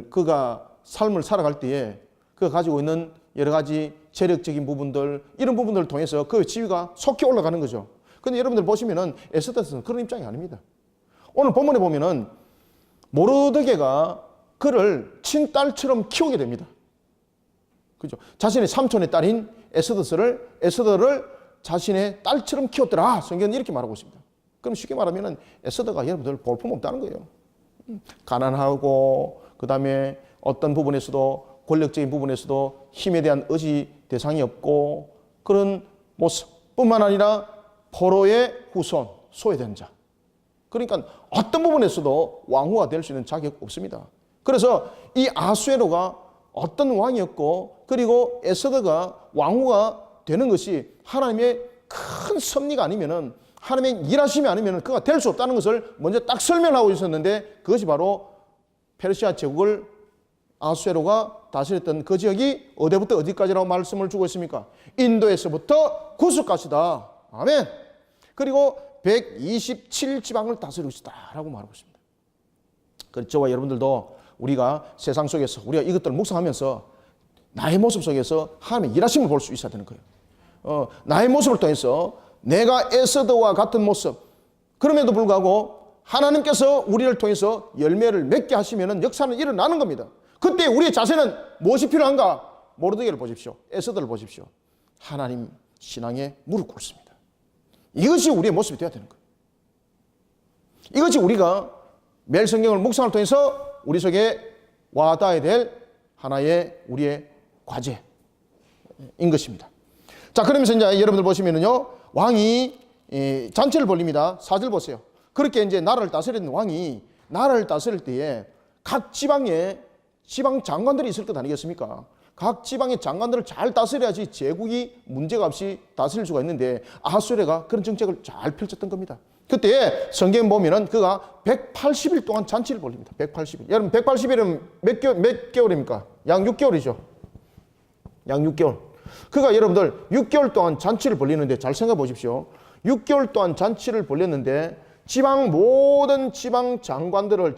그가 삶을 살아갈 때에 그가 가지고 있는 여러 가지 재력적인 부분들, 이런 부분들을 통해서 그 지위가 속히 올라가는 거죠. 근데 여러분들 보시면은 에스더서는 그런 입장이 아닙니다. 오늘 본문에 보면은 모르드게가 그를 친딸처럼 키우게 됩니다. 그죠? 자신의 삼촌의 딸인 에스더를 자신의 딸처럼 키웠더라. 성경은 이렇게 말하고 있습니다. 그럼 쉽게 말하면은 에스더가 여러분들 볼품없다는 거예요. 가난하고 그 다음에 어떤 부분에서도 권력적인 부분에서도 힘에 대한 의지 대상이 없고 그런 모습뿐만 아니라 포로의 후손, 소외된 자. 그러니까 어떤 부분에서도 왕후가 될 수 있는 자격이 없습니다. 그래서 이 아수에로가 어떤 왕이었고 그리고 에스더가 왕후가 되는 것이 하나님의 큰 섭리가 아니면은 하나님의 일하심이 아니면 그가 될 수 없다는 것을 먼저 딱 설명하고 있었는데 그것이 바로 페르시아 제국을 아수에로가 다스렸던 그 지역이 어디부터 어디까지라고 말씀을 주고 있습니까? 인도에서부터 구스까지다. 아멘. 그리고 127지방을 다스리고 있다라고 말하고 있습니다. 그래서 저와 여러분들도 우리가 세상 속에서 우리가 이것들을 묵상하면서 나의 모습 속에서 하나님의 일하심을 볼 수 있어야 되는 거예요. 나의 모습을 통해서 내가 에스더와 같은 모습, 그럼에도 불구하고 하나님께서 우리를 통해서 열매를 맺게 하시면 역사는 일어나는 겁니다. 그때 우리의 자세는 무엇이 필요한가? 모르드게를 보십시오. 에스더를 보십시오. 하나님 신앙에 무릎 꿇습니다. 이것이 우리의 모습이 되어야 되는 거예요. 이것이 우리가 매일 성경을 묵상을 통해서 우리 속에 와닿아야 될 하나의 우리의 과제인 것입니다. 자, 그러면서 이제 여러분들 보시면은요, 왕이 잔치를 벌립니다. 4절 보세요. 그렇게 이제 나라를 다스리는 왕이 나라를 다스릴 때에 각 지방에 지방 장관들이 있을 것 아니겠습니까? 각 지방의 장관들을 잘 다스려야지 제국이 문제가 없이 다스릴 수가 있는데 아하수에가 그런 정책을 잘 펼쳤던 겁니다. 그때 성경 보면은 그가 180일 동안 잔치를 벌립니다. 180일. 여러분 180일은 몇 개월입니까? 약 6개월이죠. 약 6개월. 그가 여러분들 6개월 동안 잔치를 벌리는데 잘 생각해 보십시오. 6개월 동안 잔치를 벌렸는데 모든 지방 장관들을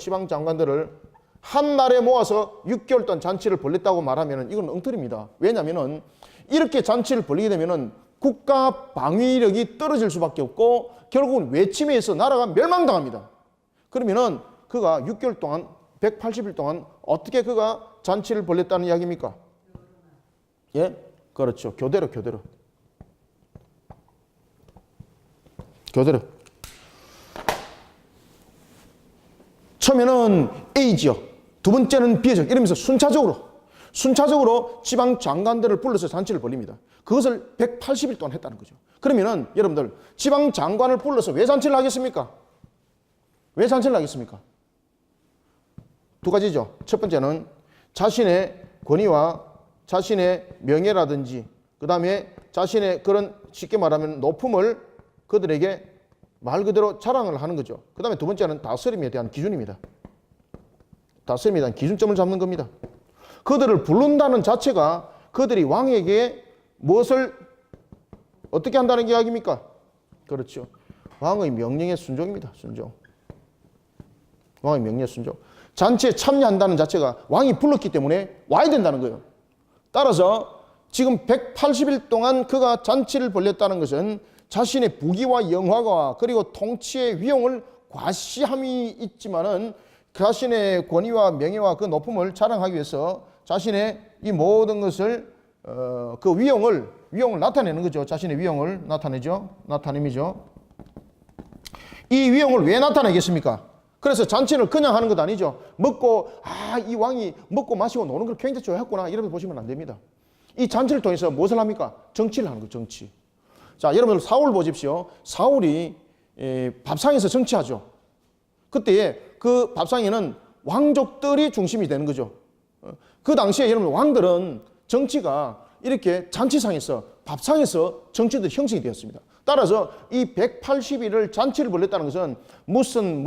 한 날에 모아서 6개월 동안 잔치를 벌렸다고 말하면 이건 엉터리입니다. 왜냐하면 이렇게 잔치를 벌리게 되면 국가 방위력이 떨어질 수밖에 없고 결국은 외침에 의해서 나라가 멸망당합니다. 그러면은 그가 6개월 동안 180일 동안 어떻게 그가 잔치를 벌렸다는 이야기입니까? 예? 그렇죠. 교대로. 처음에는 A지역, 두 번째는 B지역 이러면서 순차적으로 지방 장관들을 불러서 잔치를 벌립니다. 그것을 180일 동안 했다는 거죠. 그러면은 여러분들 지방 장관을 불러서 왜 잔치를 하겠습니까? 두 가지죠. 첫 번째는 자신의 권위와 자신의 명예라든지 그 다음에 자신의 그런 쉽게 말하면 높음을 그들에게 말 그대로 자랑을 하는 거죠. 그 다음에 두 번째는 다스림에 대한 기준입니다. 다스림에 대한 기준점을 잡는 겁니다. 그들을 부른다는 자체가 그들이 왕에게 무엇을 어떻게 한다는 이야기입니까? 그렇죠. 왕의 명령에 순종입니다. 왕의 명령에 순종. 잔치에 참여한다는 자체가 왕이 불렀기 때문에 와야 된다는 거예요. 따라서 지금 180일 동안 그가 잔치를 벌였다는 것은 자신의 부귀와 영화가 그리고 통치의 위용을 과시함이 있지만은 자신의 권위와 명예와 그 높음을 자랑하기 위해서 자신의 이 모든 것을 그 위용을 나타내는 거죠. 자신의 위용을 나타냄이죠. 이 위용을 왜 나타내겠습니까? 그래서 잔치를 그냥 하는 것 아니죠. 이 왕이 먹고 마시고 노는 걸 굉장히 좋아했구나 이렇게 보시면 안 됩니다. 이 잔치를 통해서 무엇을 합니까? 정치를 하는 거예요. 정치. 자, 여러분들 사울 보십시오. 사울이 밥상에서 정치하죠. 그때 그 밥상에는 왕족들이 중심이 되는 거죠. 그 당시에 여러분 왕들은 정치가 이렇게 잔치상에서 밥상에서 정치들이 형성이 되었습니다. 따라서 이 180일을 잔치를 벌였다는 것은 무슨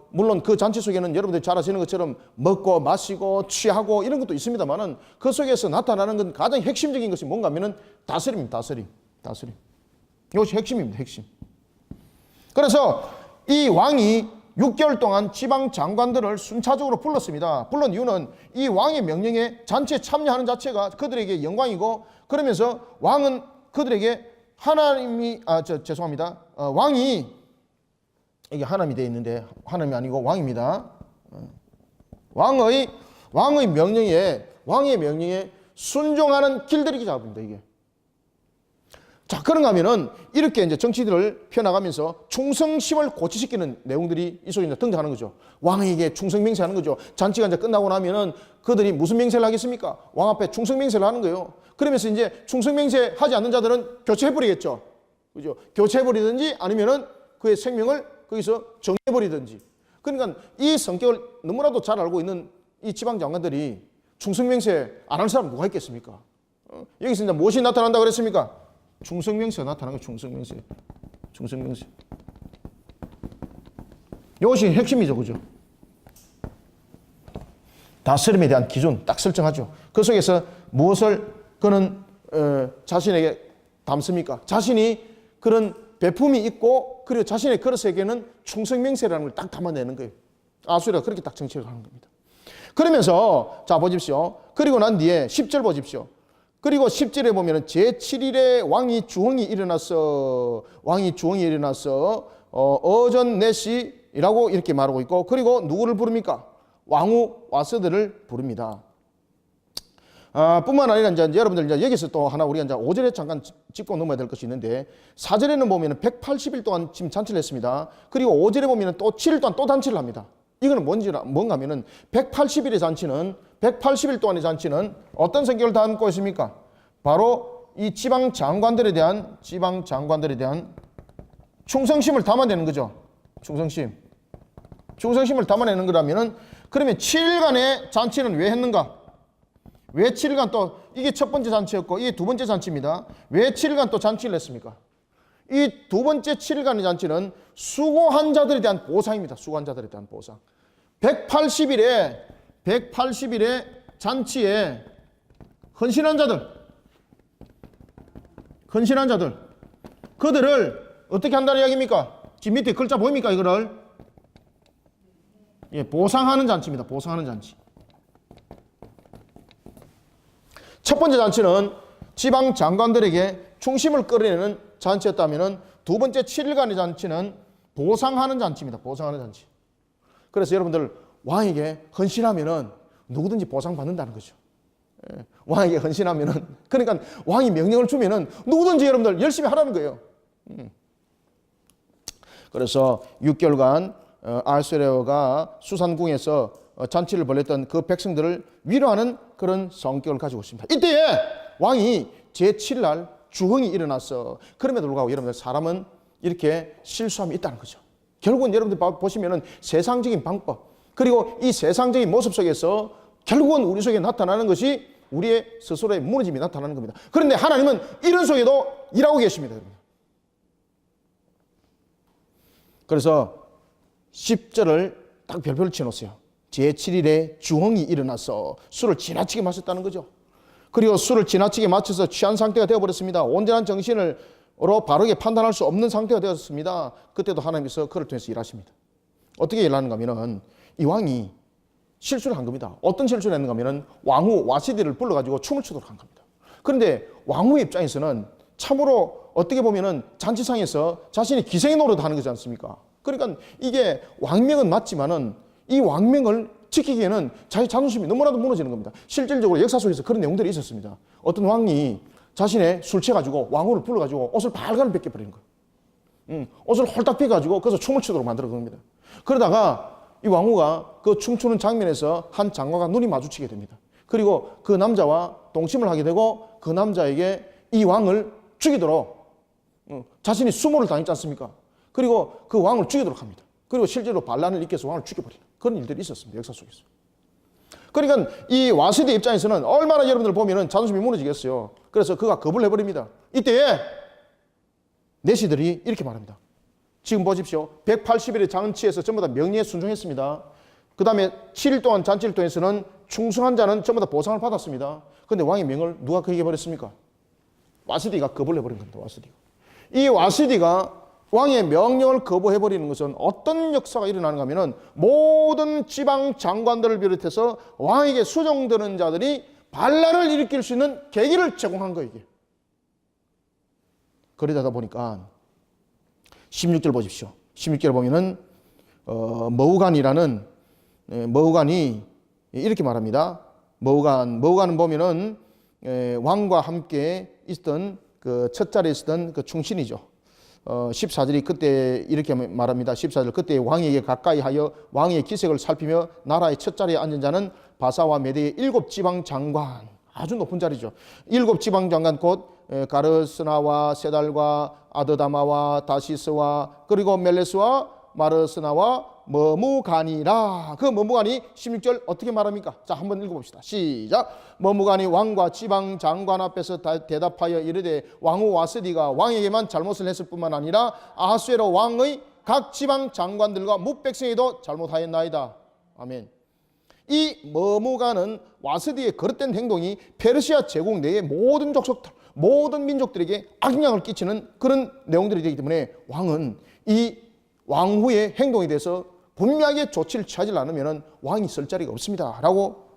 물론 그 잔치 속에는 여러분들이 잘 아시는 것처럼 먹고 마시고 취하고 이런 것도 있습니다만은 그 속에서 나타나는 건 가장 핵심적인 것이 뭔가 하면은 다스림입니다. 다스림. 이것이 핵심입니다. 핵심. 그래서 이 왕이 6개월 동안 지방 장관들을 순차적으로 불렀습니다. 불른 이유는 이 왕의 명령에 잔치에 참여하는 자체가 그들에게 영광이고 그러면서 왕은 그들에게 왕이 이게 하나님이 되어 있는데 하나님이 아니고 왕입니다. 왕의 명령에 순종하는 길들이기 작업입니다. 이게. 자, 그런가 하면은 이렇게 이제 정치들을 펴나가면서 충성심을 고취시키는 내용들이 이 속에 이제 등장하는 거죠. 왕에게 충성 맹세하는 거죠. 잔치가 이제 끝나고 나면은 그들이 무슨 맹세를 하겠습니까? 왕 앞에 충성 맹세를 하는 거예요. 그러면서 이제 충성 맹세하지 않는 자들은 교체해버리겠죠. 그죠? 교체해버리든지 아니면은 그의 생명을 거기서 정해버리든지. 그러니까 이 성격을 너무나도 잘 알고 있는 이 지방 장관들이 충성 맹세 안 할 사람 누가 있겠습니까? 여기서 이제 무엇이 나타난다고 그랬습니까? 충성명세가 나타나는 거예요. 충성명세. 이것이 핵심이죠. 그죠? 다스림에 대한 기준 딱 설정하죠. 그 속에서 무엇을 그는 자신에게 담습니까? 자신이 그런 배품이 있고 그리고 자신의 그릇에게는 충성명세라는 걸 딱 담아내는 거예요. 아수리가 그렇게 딱 정치를 하는 겁니다. 그러면서 자 보십시오. 그리고 난 뒤에 10절 보십시오. 그리고 10절에 보면은 제7일에 왕이 주홍이 일어나서 어전 넷이 잔치라고 이렇게 말하고 있고, 그리고 누구를 부릅니까? 왕후 와스디를 부릅니다. 뿐만 아니라 이제 여러분들 이제 여기서 또 하나 우리가 이제 5절에 잠깐 짚고 넘어야 될 것이 있는데, 4절에는 보면은 180일 동안 지금 잔치를 했습니다. 그리고 5절에 보면은 또 7일 동안 또 잔치를 합니다. 이거는 뭔가 하면은 180일의 잔치는 180일 동안의 잔치는 어떤 성격을 담고 있습니까? 바로 이 지방 장관들에 대한 충성심을 담아내는 거죠. 충성심을 담아내는 거라면은, 그러면 7일간의 잔치는 왜 했는가? 왜 7일간 또 이게 첫 번째 잔치였고 이게 두 번째 잔치입니다. 왜 7일간 또 잔치를 했습니까? 이 두 번째 7일간의 잔치는 수고한 자들에 대한 보상입니다. 수고한 자들에 대한 보상. 180일의 잔치에 헌신한 자들, 그들을 어떻게 한다는 이야기입니까? 지금 밑에 글자 보입니까? 이거를 보상하는 잔치입니다. 보상하는 잔치. 첫 번째 잔치는 지방 장관들에게 충심을 끌어내는 잔치였다면, 두 번째 7일간의 잔치는 보상하는 잔치입니다. 보상하는 잔치. 그래서 여러분들 왕에게 헌신하면은 누구든지 보상받는다는 거죠. 왕에게 헌신하면은, 그러니까 왕이 명령을 주면은 누구든지 여러분들 열심히 하라는 거예요. 그래서 6개월간 아하수에로가 수산궁에서 잔치를 벌였던 그 백성들을 위로하는 그런 성격을 가지고 있습니다. 이때에 왕이 제7날 주흥이 일어났어. 그럼에도 불구하고 여러분들 사람은 이렇게 실수함이 있다는 거죠. 결국은 여러분들 보시면은 세상적인 방법, 그리고 이 세상적인 모습 속에서 결국은 우리 속에 나타나는 것이 우리의 스스로의 무너짐이 나타나는 겁니다. 그런데 하나님은 이런 속에도 일하고 계십니다. 여러분. 그래서 10절을 딱 별표를 치놓으세요. 제7일에 주흥이 일어나서 술을 지나치게 마셨다는 거죠. 그리고 술을 지나치게 마셔서 취한 상태가 되어버렸습니다. 온전한 정신으로 바르게 판단할 수 없는 상태가 되었습니다. 그때도 하나님께서 그를 통해서 일하십니다. 어떻게 일하는가 하면은 이 왕이 실수를 한 겁니다. 어떤 실수를 했는가 하면은 왕후 와시디를 불러가지고 춤을 추도록 한 겁니다. 그런데 왕후의 입장에서는 참으로 어떻게 보면은 잔치상에서 자신이 기생의 노릇을 하는 거지 않습니까? 그러니까 이게 왕명은 맞지만은 이 왕명을 지키기에는 자기 자존심이 너무나도 무너지는 겁니다. 실질적으로 역사 속에서 그런 내용들이 있었습니다. 어떤 왕이 자신의 술 취해가지고 왕후를 불러가지고 옷을 발간을 벗겨버리는 거예요. 옷을 홀딱 벗겨가지고 그래서 춤을 추도록 만들어 겁니다. 그러다가 이 왕후가 그 춤추는 장면에서 한 장관과 눈이 마주치게 됩니다. 그리고 그 남자와 동침을 하게 되고 그 남자에게 이 왕을 죽이도록 자신이 수모를 당했지 않습니까? 그리고 그 왕을 죽이도록 합니다. 그리고 실제로 반란을 일으켜서 왕을 죽여버리는 그런 일들이 있었습니다. 역사 속에서. 그러니까 이 와시디 입장에서는 얼마나 여러분들 보면은 자존심이 무너지겠어요. 그래서 그가 거부를 해버립니다. 이때에 내시들이 이렇게 말합니다. 지금 보십시오. 180일의 잔치에서 전부 다 명령에 순종했습니다. 그 다음에 7일 동안 잔치를 통해서는 충성한 자는 전부 다 보상을 받았습니다. 그런데 왕의 명을 누가 거역해버렸습니까? 와시디가 거부를 해버린 겁니다. 와시디가. 이 와시디가 왕의 명령을 거부해버리는 것은 어떤 역사가 일어나는가 하면 모든 지방 장관들을 비롯해서 왕에게 수종드는 자들이 반란을 일으킬 수 있는 계기를 제공한 거예요. 이게. 그러다 보니까 16절 보십시오. 16절 보면은 머우간이라는 머우간이 이렇게 말합니다. 머우간은 보면은 왕과 함께 있던 그 첫 자리에 있었던 그 충신이죠. 14절이 그때 이렇게 말합니다. 14절 그때 왕에게 가까이 하여 왕의 기색을 살피며 나라의 첫 자리에 앉은 자는 바사와 메대의 7지방 장관, 아주 높은 자리죠. 7지방 장관 곧 가르스나와 세달과 아드다마와 다시스와 그리고 멜레스와 마르스나와 머무간이라. 그 머무간이 16절 어떻게 말합니까? 자, 한번 읽어봅시다. 시작. 머무간이 왕과 지방 장관 앞에서 대답하여 이르되 왕후 와스디가 왕에게만 잘못을 했을 뿐만 아니라 아하수에로 왕의 각 지방 장관들과 뭇백성에도 잘못하였나이다. 아멘. 이 머무간은 와스디의 거릇된 행동이 페르시아 제국 내의 모든 족속들, 모든 민족들에게 악영향을 끼치는 그런 내용들이 되기 때문에 왕은 이 왕후의 행동에 대해서 분명하게 조치를 취하지 않으면 왕이 쓸 자리가 없습니다 라고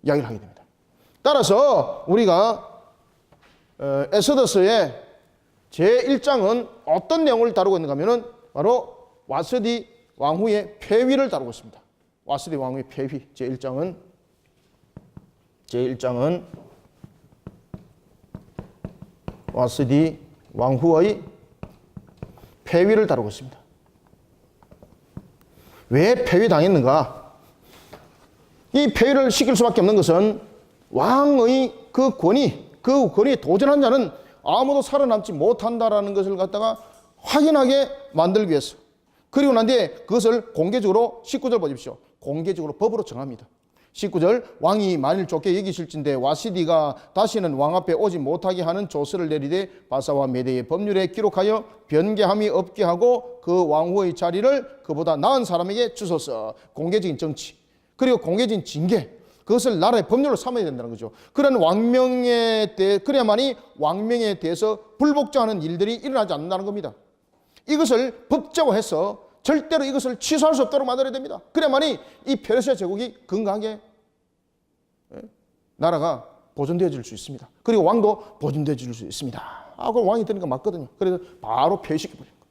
이야기를 하게 됩니다. 따라서 우리가 엑소더스의 제1장은 어떤 내용을 다루고 있는가 하면 바로 와스디 왕후의 폐위를 다루고 있습니다. 와스디 왕후의 폐위. 제1장은 와스디 왕후의 폐위를 다루고 있습니다. 왜 폐위당했는가? 이 폐위를 시킬 수밖에 없는 것은 왕의 그 권위에 도전한 자는 아무도 살아남지 못한다라는 것을 갖다가 확인하게 만들기 위해서. 그리고 난 뒤에 그것을 공개적으로 19절 보십시오. 공개적으로 법으로 정합니다. 19절 왕이 만일 좋게 여기실진데 와시디가 다시는 왕 앞에 오지 못하게 하는 조서를 내리되 바사와 메대의 법률에 기록하여 변개함이 없게 하고 그 왕후의 자리를 그보다 나은 사람에게 주소서. 공개적인 정치 그리고 공개적인 징계, 그것을 나라의 법률로 삼아야 된다는 거죠. 그런 왕명에 대해 그래야만이 왕명에 대해서 불복종하는 일들이 일어나지 않는다는 겁니다. 이것을 법제화해서 절대로 이것을 취소할 수 없도록 만들어야 됩니다. 그래야만이 이 페르시아 제국이 건강하게 나라가 보존되어질 수 있습니다. 그리고 왕도 보존되어질 수 있습니다. 그럼 왕이 되는 거 맞거든요. 그래서 바로 폐위시켜버린 거예요.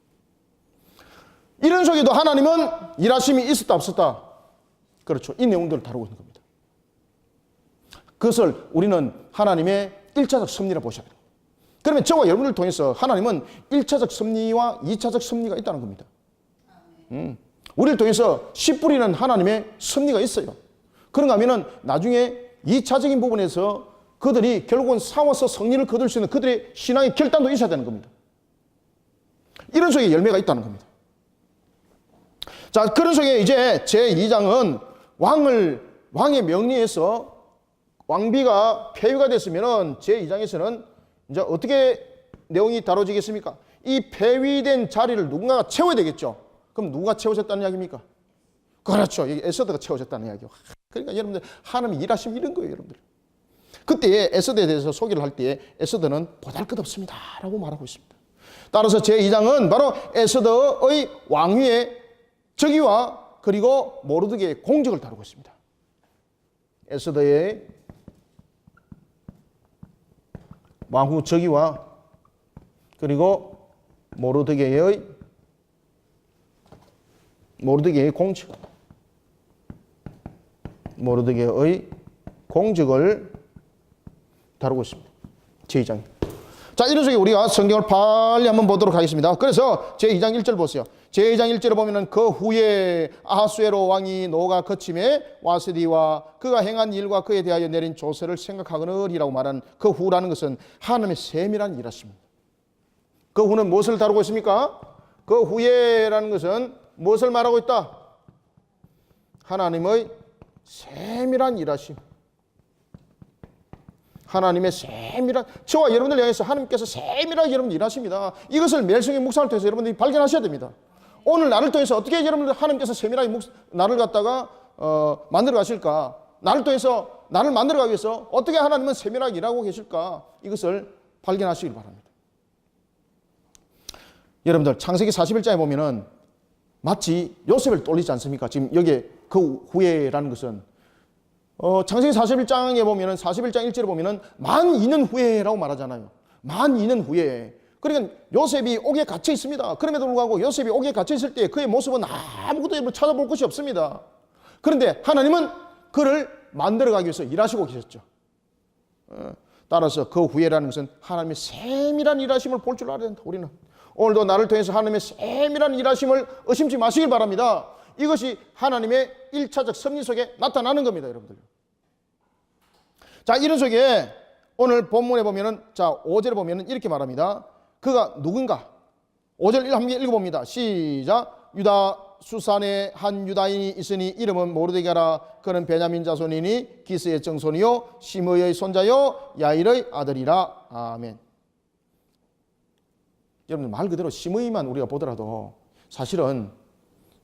이런 속에도 하나님은 일하심이 있었다 없었다. 그렇죠. 이 내용들을 다루고 있는 겁니다. 그것을 우리는 하나님의 1차적 섭리라 보셔야 됩니다. 그러면 저와 여러분을 통해서 하나님은 1차적 섭리와 2차적 섭리가 있다는 겁니다. 우리를 통해서 씨 뿌리는 하나님의 섭리가 있어요. 그런가 하면은 나중에 2차적인 부분에서 그들이 결국은 싸워서 승리를 거둘 수 있는 그들의 신앙의 결단도 있어야 되는 겁니다. 이런 속에 열매가 있다는 겁니다. 자, 그런 속에 이제 제2장은 왕의 명리에서 왕비가 폐위가 됐으면은 제2장에서는 이제 어떻게 내용이 다뤄지겠습니까? 이 폐위된 자리를 누군가가 채워야 되겠죠. 그럼 누가 채워졌다는 이야기입니까? 그렇죠. 에스더가 채워졌다는 이야기요. 그러니까 여러분들 하나님이 일하시면 이런 거예요, 여러분들. 그때 에스더에 대해서 소개를 할 때 에스더는 보잘것없습니다 라고 말하고 있습니다. 따라서 제2장은 바로 에스더의 왕위의 즉위와 그리고 모르드게의 공적을 다루고 있습니다. 에스더의 왕후 즉위와 그리고 모르드게의 공적, 모르드게의 공적을 다루고 있습니다. 제2장. 자, 이런 속에 우리가 성경을 빨리 한번 보도록 하겠습니다. 그래서 제2장 1절 보세요. 제2장 1절에 보면은 그 후에 아하수에로 왕이 노가 거침에 와스디와 그가 행한 일과 그에 대하여 내린 조서를 생각하거니라고 말하는 그 후라는 것은 하나님의 세밀한 일하십니다. 그 후는 무엇을 다루고 있습니까? 그 후에라는 것은 무엇을 말하고 있다? 하나님의 세밀한 일하심. 하나님의 세밀한, 저와 여러분들 향해서 하나님께서 세밀하게 여러분 일하십니다. 이것을 매일성의 묵상을 통해서 여러분들이 발견하셔야 됩니다. 오늘 나를 통해서 어떻게 여러분들 하나님께서 세밀하게 나를 갖다가 만들어 가실까? 나를 통해서 나를 만들어 가기 위해서 어떻게 하나님은 세밀하게 일하고 계실까? 이것을 발견하시길 바랍니다. 여러분들 창세기 41장에 보면은 마치 요셉을 떠올리지 않습니까? 지금 여기에 그 후에라는 것은 창세기 41장에 보면은 41장 1절에 보면은 만 2년 후에라고 말하잖아요. 만 2년 후에. 그러니까 요셉이 옥에 갇혀 있습니다. 그럼에도 불구하고 요셉이 옥에 갇혀 있을 때 그의 모습은 아무것도 찾아볼 것이 없습니다. 그런데 하나님은 그를 만들어가기 위해서 일하시고 계셨죠. 따라서 그 후에라는 것은 하나님의 세밀한 일하심을 볼 줄 알아야 된다. 우리는 오늘도 나를 통해서 하나님의 세밀한 일하심을 의심치 마시길 바랍니다. 이것이 하나님의 1차적 섭리 속에 나타나는 겁니다, 여러분들. 자, 이런 속에 오늘 본문에 보면은, 자, 5절에 보면은 이렇게 말합니다. 그가 누군가? 5절 함께 읽어봅니다. 시작. 유다 수산에 한 유다인이 있으니 이름은 모르드게라. 그는 베냐민 자손이니 기스의 정손이요 시므의 손자요 야일의 아들이라. 아멘. 여러분들 말 그대로 시므이만 우리가 보더라도 사실은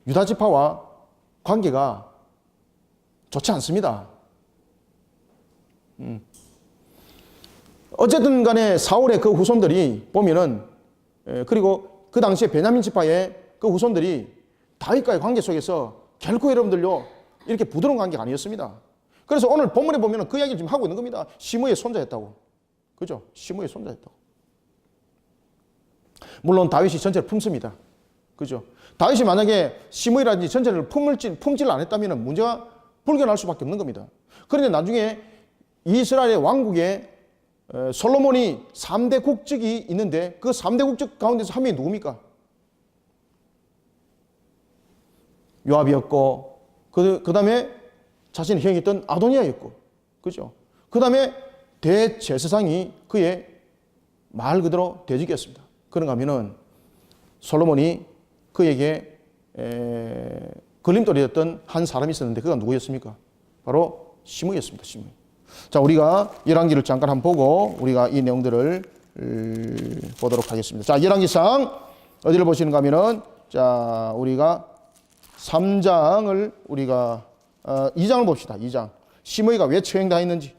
유다 지파와 관계가 좋지 않습니다. 어쨌든 간에 사울의 그 후손들이 보면은, 그리고 그 당시에 베냐민 지파의 그 후손들이 다윗과의 관계 속에서 결코 여러분들요 이렇게 부드러운 관계가 아니었습니다. 그래서 오늘 본문에 보면은 그 이야기를 지금 하고 있는 겁니다. 시므의 손자였다고. 그죠? 시므의 손자였다고. 물론 다윗이 전체를 품습니다. 그죠? 다윗이 만약에 시므이라든지 전체를 품질 안 했다면 문제가 불겨날 수밖에 없는 겁니다. 그런데 나중에 이스라엘의 왕국에 솔로몬이 3대 국적이 있는데 그 3대 국적 가운데서 한 명이 누굽니까? 요압이었고 그 다음에 자신의 형이었던 아도니아였고, 그죠? 그 다음에 대제사장이 그의 말 그대로 대적이었습니다. 그런가 하면은 솔로몬이 그에게 걸림돌이었던 한 사람이 있었는데 그가 누구였습니까? 바로 시므이였습니다. 시므이. 자, 우리가 열왕기를 잠깐 한번 보고 우리가 이 내용들을 보도록 하겠습니다. 자, 열왕기상 어디를 보시는가 하면은 자, 우리가 3장을 우리가 2장을 봅시다. 2장. 시므이가 왜 처형당했는지.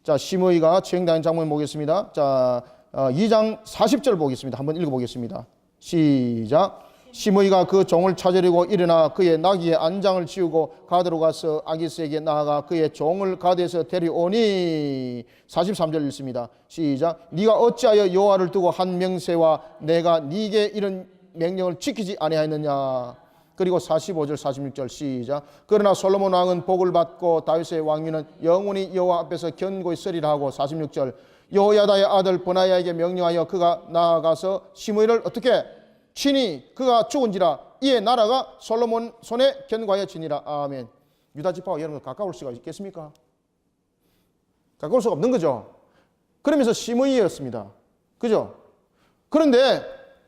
자, 시므이가 처형당한 장면 보겠습니다. 자, 2장 40절 보겠습니다. 한번 읽어보겠습니다. 시작. 시므이가 그 종을 찾으려고 일어나 그의 나귀의 안장을 지우고 가드로 가서 아기스에게 나아가 그의 종을 가드에서 데려오니 43절 읽습니다. 시작. 네가 어찌하여 여호와를 두고 한 명세와 내가 네게 이런 명령을 지키지 아니하였느냐. 그리고 45절 46절 시작. 그러나 솔로몬 왕은 복을 받고 다윗의 왕위는 영원히 여호와 앞에서 견고히 서리라 하고 46절. 여호야다의 아들 브나야에게 명령하여 그가 나아가서 시므이를 어떻게 친히 그가 죽은지라 이에 나라가 솔로몬 손에 견고하여지니라. 아멘. 유다 지파와 여러분 가까울 수가 있겠습니까? 가까울 수가 없는 거죠. 그러면서 시므이였습니다. 그죠? 그런데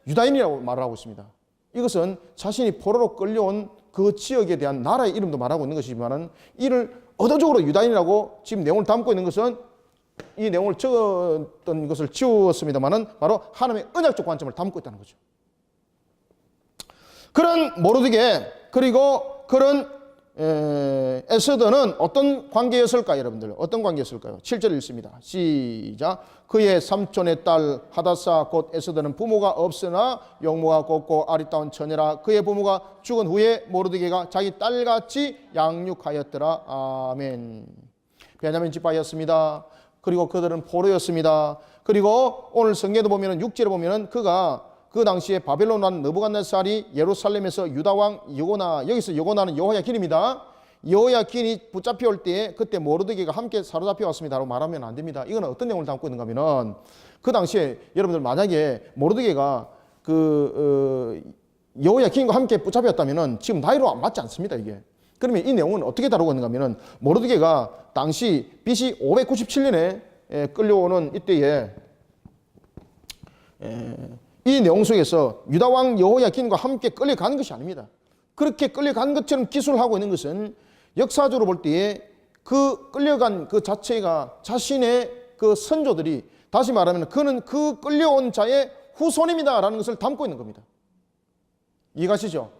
유다인이라고 말을 하고 있습니다. 이것은 자신이 포로로 끌려온 그 지역에 대한 나라의 이름도 말하고 있는 것이지만 이를 의도적으로 유다인이라고 지금 내용을 담고 있는 것은 이 내용을 적었던 것을 지웠습니다만은 바로 하나님의 언약적 관점을 담고 있다는 거죠. 그런 모르드게 그리고 그런 에스더는 어떤 관계였을까요, 여러분들? 어떤 관계였을까요? 7절 읽습니다. 시작. 그의 삼촌의 딸 하다사 곧 에스더는 부모가 없으나 용모가 곱고 아리따운 처녀라. 그의 부모가 죽은 후에 모르드게가 자기 딸같이 양육하였더라. 아멘. 베냐민 지파였습니다. 그리고 그들은 포로였습니다. 그리고 오늘 성경에도 보면은 6절에 보면은 그가 그 당시에 바벨론 왕 느부갓네살이 예루살렘에서 유다 왕 여고나, 여기서 여고나는 여호야긴입니다. 여호야긴이 붙잡혀 올 때에 그때 모르드게가 함께 사로잡혀 왔습니다라고 말하면 안 됩니다. 이거는 어떤 내용을 담고 있는가 하면은 그 당시에 여러분들 만약에 모르드게가 여호야긴과 함께 붙잡혔다면은 지금 나이로 맞지 않습니다, 이게. 그러면 이 내용은 어떻게 다루고 있는가 하면은 모르드게가 당시 BC 597년에 끌려오는 이때에 이 내용 속에서 유다 왕 여호야긴과 함께 끌려가는 것이 아닙니다. 그렇게 끌려간 것처럼 기술하고 있는 것은 역사적으로 볼 때에 그 끌려간 그 자체가 자신의 그 선조들이 다시 말하면 그는 그 끌려온 자의 후손입니다라는 것을 담고 있는 겁니다. 이해가시죠?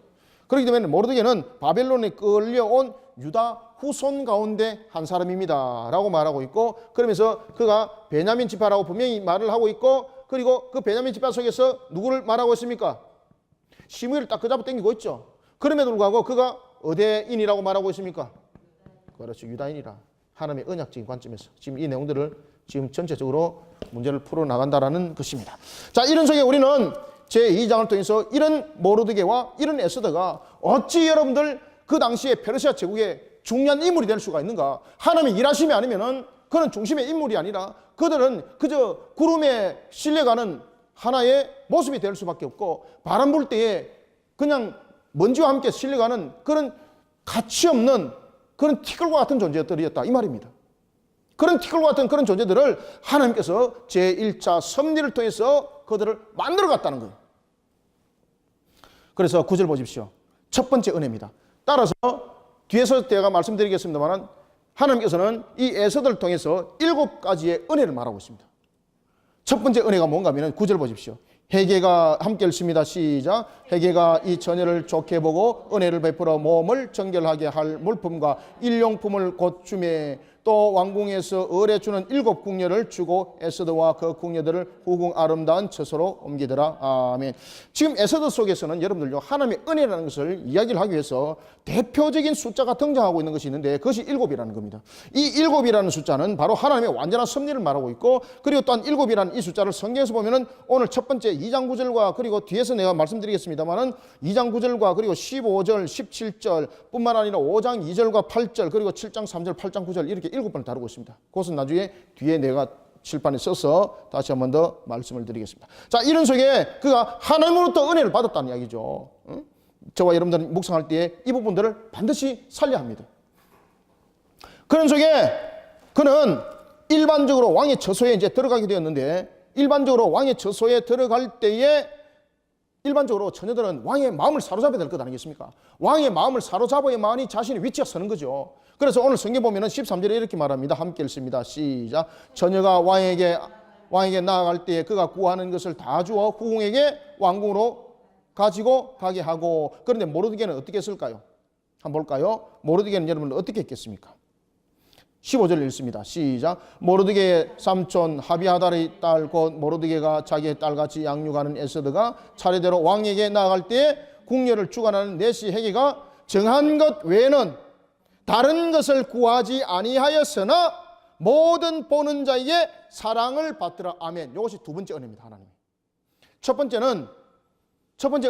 그렇기 때문에 모르드게는 바벨론에 끌려온 유다 후손 가운데 한 사람입니다 라고 말하고 있고, 그러면서 그가 베냐민 지파라고 분명히 말을 하고 있고, 그리고 그 베냐민 지파 속에서 누구를 말하고 있습니까? 시므이를 딱 그잡아 당기고 있죠. 그럼에도 불구하고 그가 어디인이라고 말하고 있습니까? 그렇죠. 유다인이라. 하나님의 언약적인 관점에서 지금 이 내용들을 지금 전체적으로 문제를 풀어나간다라는 것입니다. 자, 이런 속에 우리는 제2장을 통해서 이런 모르드게와 이런 에스더가 어찌 여러분들 그 당시에 페르시아 제국의 중요한 인물이 될 수가 있는가? 하나님이 일하심이 아니면은 그는 중심의 인물이 아니라 그들은 그저 구름에 실려가는 하나의 모습이 될 수밖에 없고, 바람 불 때에 그냥 먼지와 함께 실려가는 그런 가치 없는 그런 티끌과 같은 존재들이었다, 이 말입니다. 그런 티끌과 같은 그런 존재들을 하나님께서 제1차 섭리를 통해서 그들을 만들어 갔다는 거예요. 그래서 9절 보십시오. 첫 번째 은혜입니다. 따라서 뒤에서 제가 말씀드리겠습니다만 하나님께서는 이 에스더를 통해서 7가지의 은혜를 말하고 있습니다. 첫 번째 은혜가 뭔가 하면 9절 보십시오. 회개가 함께 읽습니다. 시작. 회개가 이 처녀를 좋게 보고 은혜를 베풀어 몸을 정결하게 할 물품과 일용품을 곧 주매, 또 왕궁에서 을에 주는 7 궁녀를 주고 에스더와 그 궁녀들을 후궁 아름다운 처소로 옮기더라. 아멘. 지금 에스더 속에서는 여러분들요, 하나님의 은혜라는 것을 이야기를 하기 위해서 대표적인 숫자가 등장하고 있는 것이 있는데 그것이 7이라는 겁니다. 이 7이라는 숫자는 바로 하나님의 완전한 섭리를 말하고 있고, 그리고 또한 7이라는 이 숫자를 성경에서 보면은 오늘 첫 번째 2장 9절과 그리고 뒤에서 내가 말씀드리겠습니다. 합니다만은 2장 9절과 그리고 15절, 17절 뿐만 아니라 5장 2절과 8절 그리고 7장 3절, 8장 9절 이렇게 7번을 다루고 있습니다. 그것은 나중에 뒤에 내가 칠판에 써서 다시 한 번 더 말씀을 드리겠습니다. 자, 이런 속에 그가 하나님으로부터 은혜를 받았다는 이야기죠. 저와 여러분들은 묵상할 때에 이 부분들을 반드시 살려야 합니다. 그런 속에 그는 일반적으로 왕의 처소에 이제 들어가게 되었는데, 일반적으로 왕의 처소에 들어갈 때에 일반적으로 처녀들은 왕의 마음을 사로잡아야 될 것 아니겠습니까? 왕의 마음을 사로잡아야만이 자신의 위치가 서는 거죠. 그래서 오늘 성경 보면은 13절에 이렇게 말합니다. 함께 읽습니다. 시작. 처녀가 왕에게 나아갈 때에 그가 구하는 것을 다 주어 후궁에게 왕궁으로 가지고 가게 하고. 그런데 모르드게는 어떻게 했을까요? 한번 볼까요? 모르드게는 여러분 어떻게 했겠습니까? 15절 읽습니다. 시작. 모르드게의 삼촌 하비하달의 딸 곧 모르드게가 자기의 딸같이 양육하는 에스더가 차례대로 왕에게 나아갈 때에 궁녀를 주관하는 내시 헤게가 정한 것 외에는 다른 것을 구하지 아니하였으나 모든 보는 자에게 사랑을 받더라. 아멘. 이것이 두 번째 은혜입니다. 하나님. 첫 번째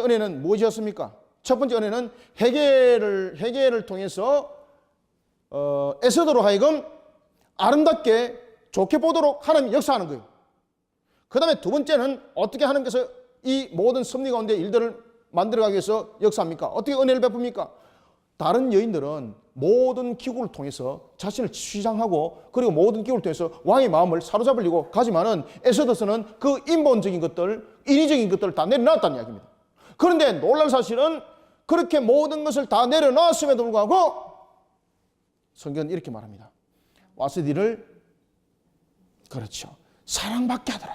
은혜는 무엇이었습니까? 첫 번째 은혜는 헤게를 통해서 에스더로 하여금 아름답게 좋게 보도록 하나님이 역사하는 거예요. 그 다음에 두 번째는 어떻게 하나님께서 이 모든 섭리 가운데 일들을 만들어가기 위해서 역사합니까? 어떻게 은혜를 베풉니까? 다른 여인들은 모든 기구를 통해서 자신을 치장하고 그리고 모든 기구를 통해서 왕의 마음을 사로잡으려고 가지만은 에스더서는 그 인본적인 것들, 인위적인 것들을 다 내려놨다는 이야기입니다. 그런데 놀랄 사실은 그렇게 모든 것을 다 내려놨음에도 불구하고 성경은 이렇게 말합니다. 와스디를 그렇죠. 사랑받게 하더라.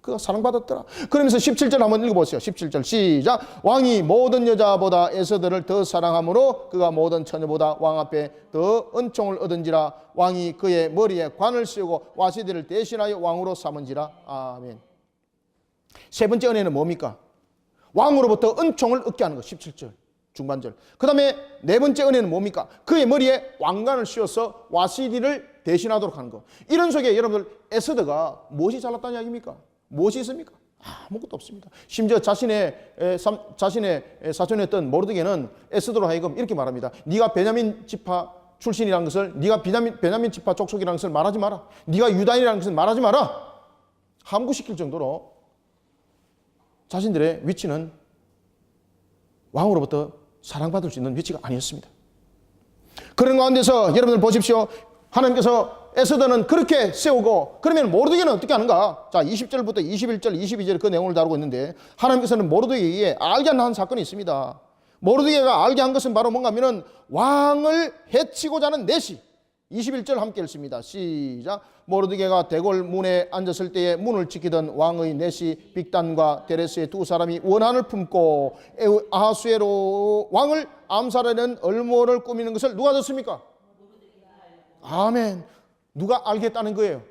그가 사랑받았더라. 그러면서 17절 한번 읽어보세요. 17절 시작. 왕이 모든 여자보다 에스더를 더 사랑하므로 그가 모든 처녀보다 왕 앞에 더 은총을 얻은지라. 왕이 그의 머리에 관을 씌우고 와스디를 대신하여 왕으로 삼은지라. 아멘. 세 번째 은혜는 뭡니까? 왕으로부터 은총을 얻게 하는 것. 17절 중반절. 그 다음에 네 번째 은혜는 뭡니까? 그의 머리에 왕관을 씌워서 와시디를 대신하도록 하는 것. 이런 속에 여러분들 에스더가 무엇이 잘났다는 이야기입니까? 무엇이 있습니까? 아무것도 없습니다. 심지어 자신의 사촌이었던 모르드게는 에스더로 하여금 이렇게 말합니다. 네가 베냐민 지파 출신이라는 것을, 네가 베냐민 지파 족속이라는 것을 말하지 마라. 네가 유다인이라는 것을 말하지 마라. 함구시킬 정도로 자신들의 위치는 왕으로부터 사랑받을 수 있는 위치가 아니었습니다. 그런 가운데서 여러분들 보십시오. 하나님께서 에스더는 그렇게 세우고, 그러면 모르드게는 어떻게 하는가? 자, 20절부터 21절, 22절 그 내용을 다루고 있는데, 하나님께서는 모르드게에게 알게 한 사건이 있습니다. 모르드게가 알게 한 것은 바로 뭔가 하면은 왕을 해치고자 하는 내시. 21절 함께 읽습니다. 시작. 모르드게가 대궐 문에 앉았을 때에 문을 지키던 왕의 내시 빅단과 데레스의 두 사람이 원한을 품고 아하수에로 왕을 암살하려는 얼모를 꾸미는 것을 누가 졌습니까? 아멘. 누가 알겠다는 거예요.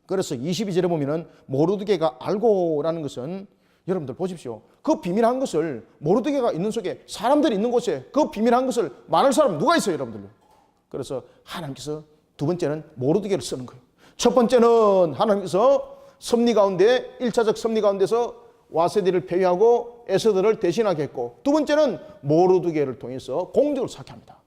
그래서 22절에 보면은 모르드게가 알고라는 것은 여러분들 보십시오. 그 비밀한 것을 모르드게가 있는 속에 사람들이 있는 곳에 그 비밀한 것을 말할 사람 누가 있어요, 여러분들? 그래서 하나님께서 두 번째는 모르드게를 쓰는 거예요. 첫 번째는 하나님께서 섭리 가운데 1차적 섭리 가운데서 와세디를 폐위하고 에스더를 대신하게 했고, 두 번째는 모르드게를 통해서 공적을 쌓게 합니다.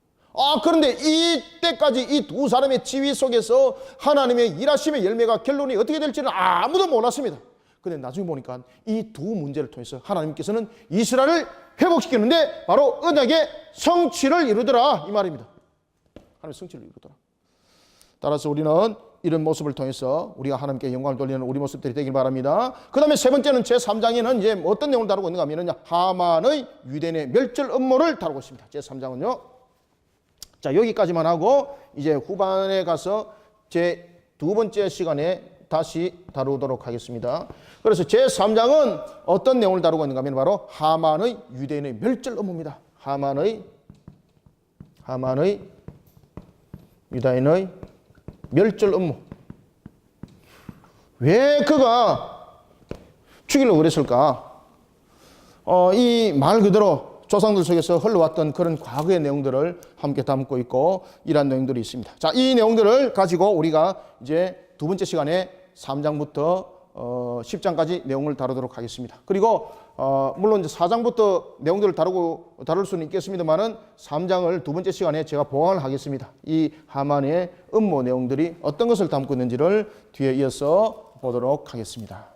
그런데 이때까지 이 두 사람의 지위 속에서 하나님의 일하심의 열매가 결론이 어떻게 될지는 아무도 몰랐습니다. 그런데 나중에 보니까 이 두 문제를 통해서 하나님께서는 이스라엘을 회복시켰는데 바로 언약의 성취를 이루더라, 이 말입니다. 하나님의 성취를 이루더라. 따라서 우리는 이런 모습을 통해서 우리가 하나님께 영광을 돌리는 우리 모습들이 되길 바랍니다. 그 다음에 세 번째는 제3장에는 이제 어떤 내용을 다루고 있는가 하면은 하만의 유대인의 멸절 음모를 다루고 있습니다. 제3장은요. 자, 여기까지만 하고 이제 후반에 가서 제 두 번째 시간에 다시 다루도록 하겠습니다. 그래서 제3장은 어떤 내용을 다루고 있는가 하면 바로 하만의 유대인의 멸절 음모입니다. 하만의 유다인의 멸절 음모. 왜 그가 죽이려고 그랬을까? 이 말 그대로 조상들 속에서 흘러왔던 그런 과거의 내용들을 함께 담고 있고 이러한 내용들이 있습니다. 자, 이 내용들을 가지고 우리가 이제 두 번째 시간에 3장부터 10장까지 내용을 다루도록 하겠습니다. 그리고 물론 이제 4장부터 내용들을 다룰 수는 있겠습니다만은 3장을 두 번째 시간에 제가 보강을 하겠습니다. 이 하만의 음모 내용들이 어떤 것을 담고 있는지를 뒤에 이어서 보도록 하겠습니다.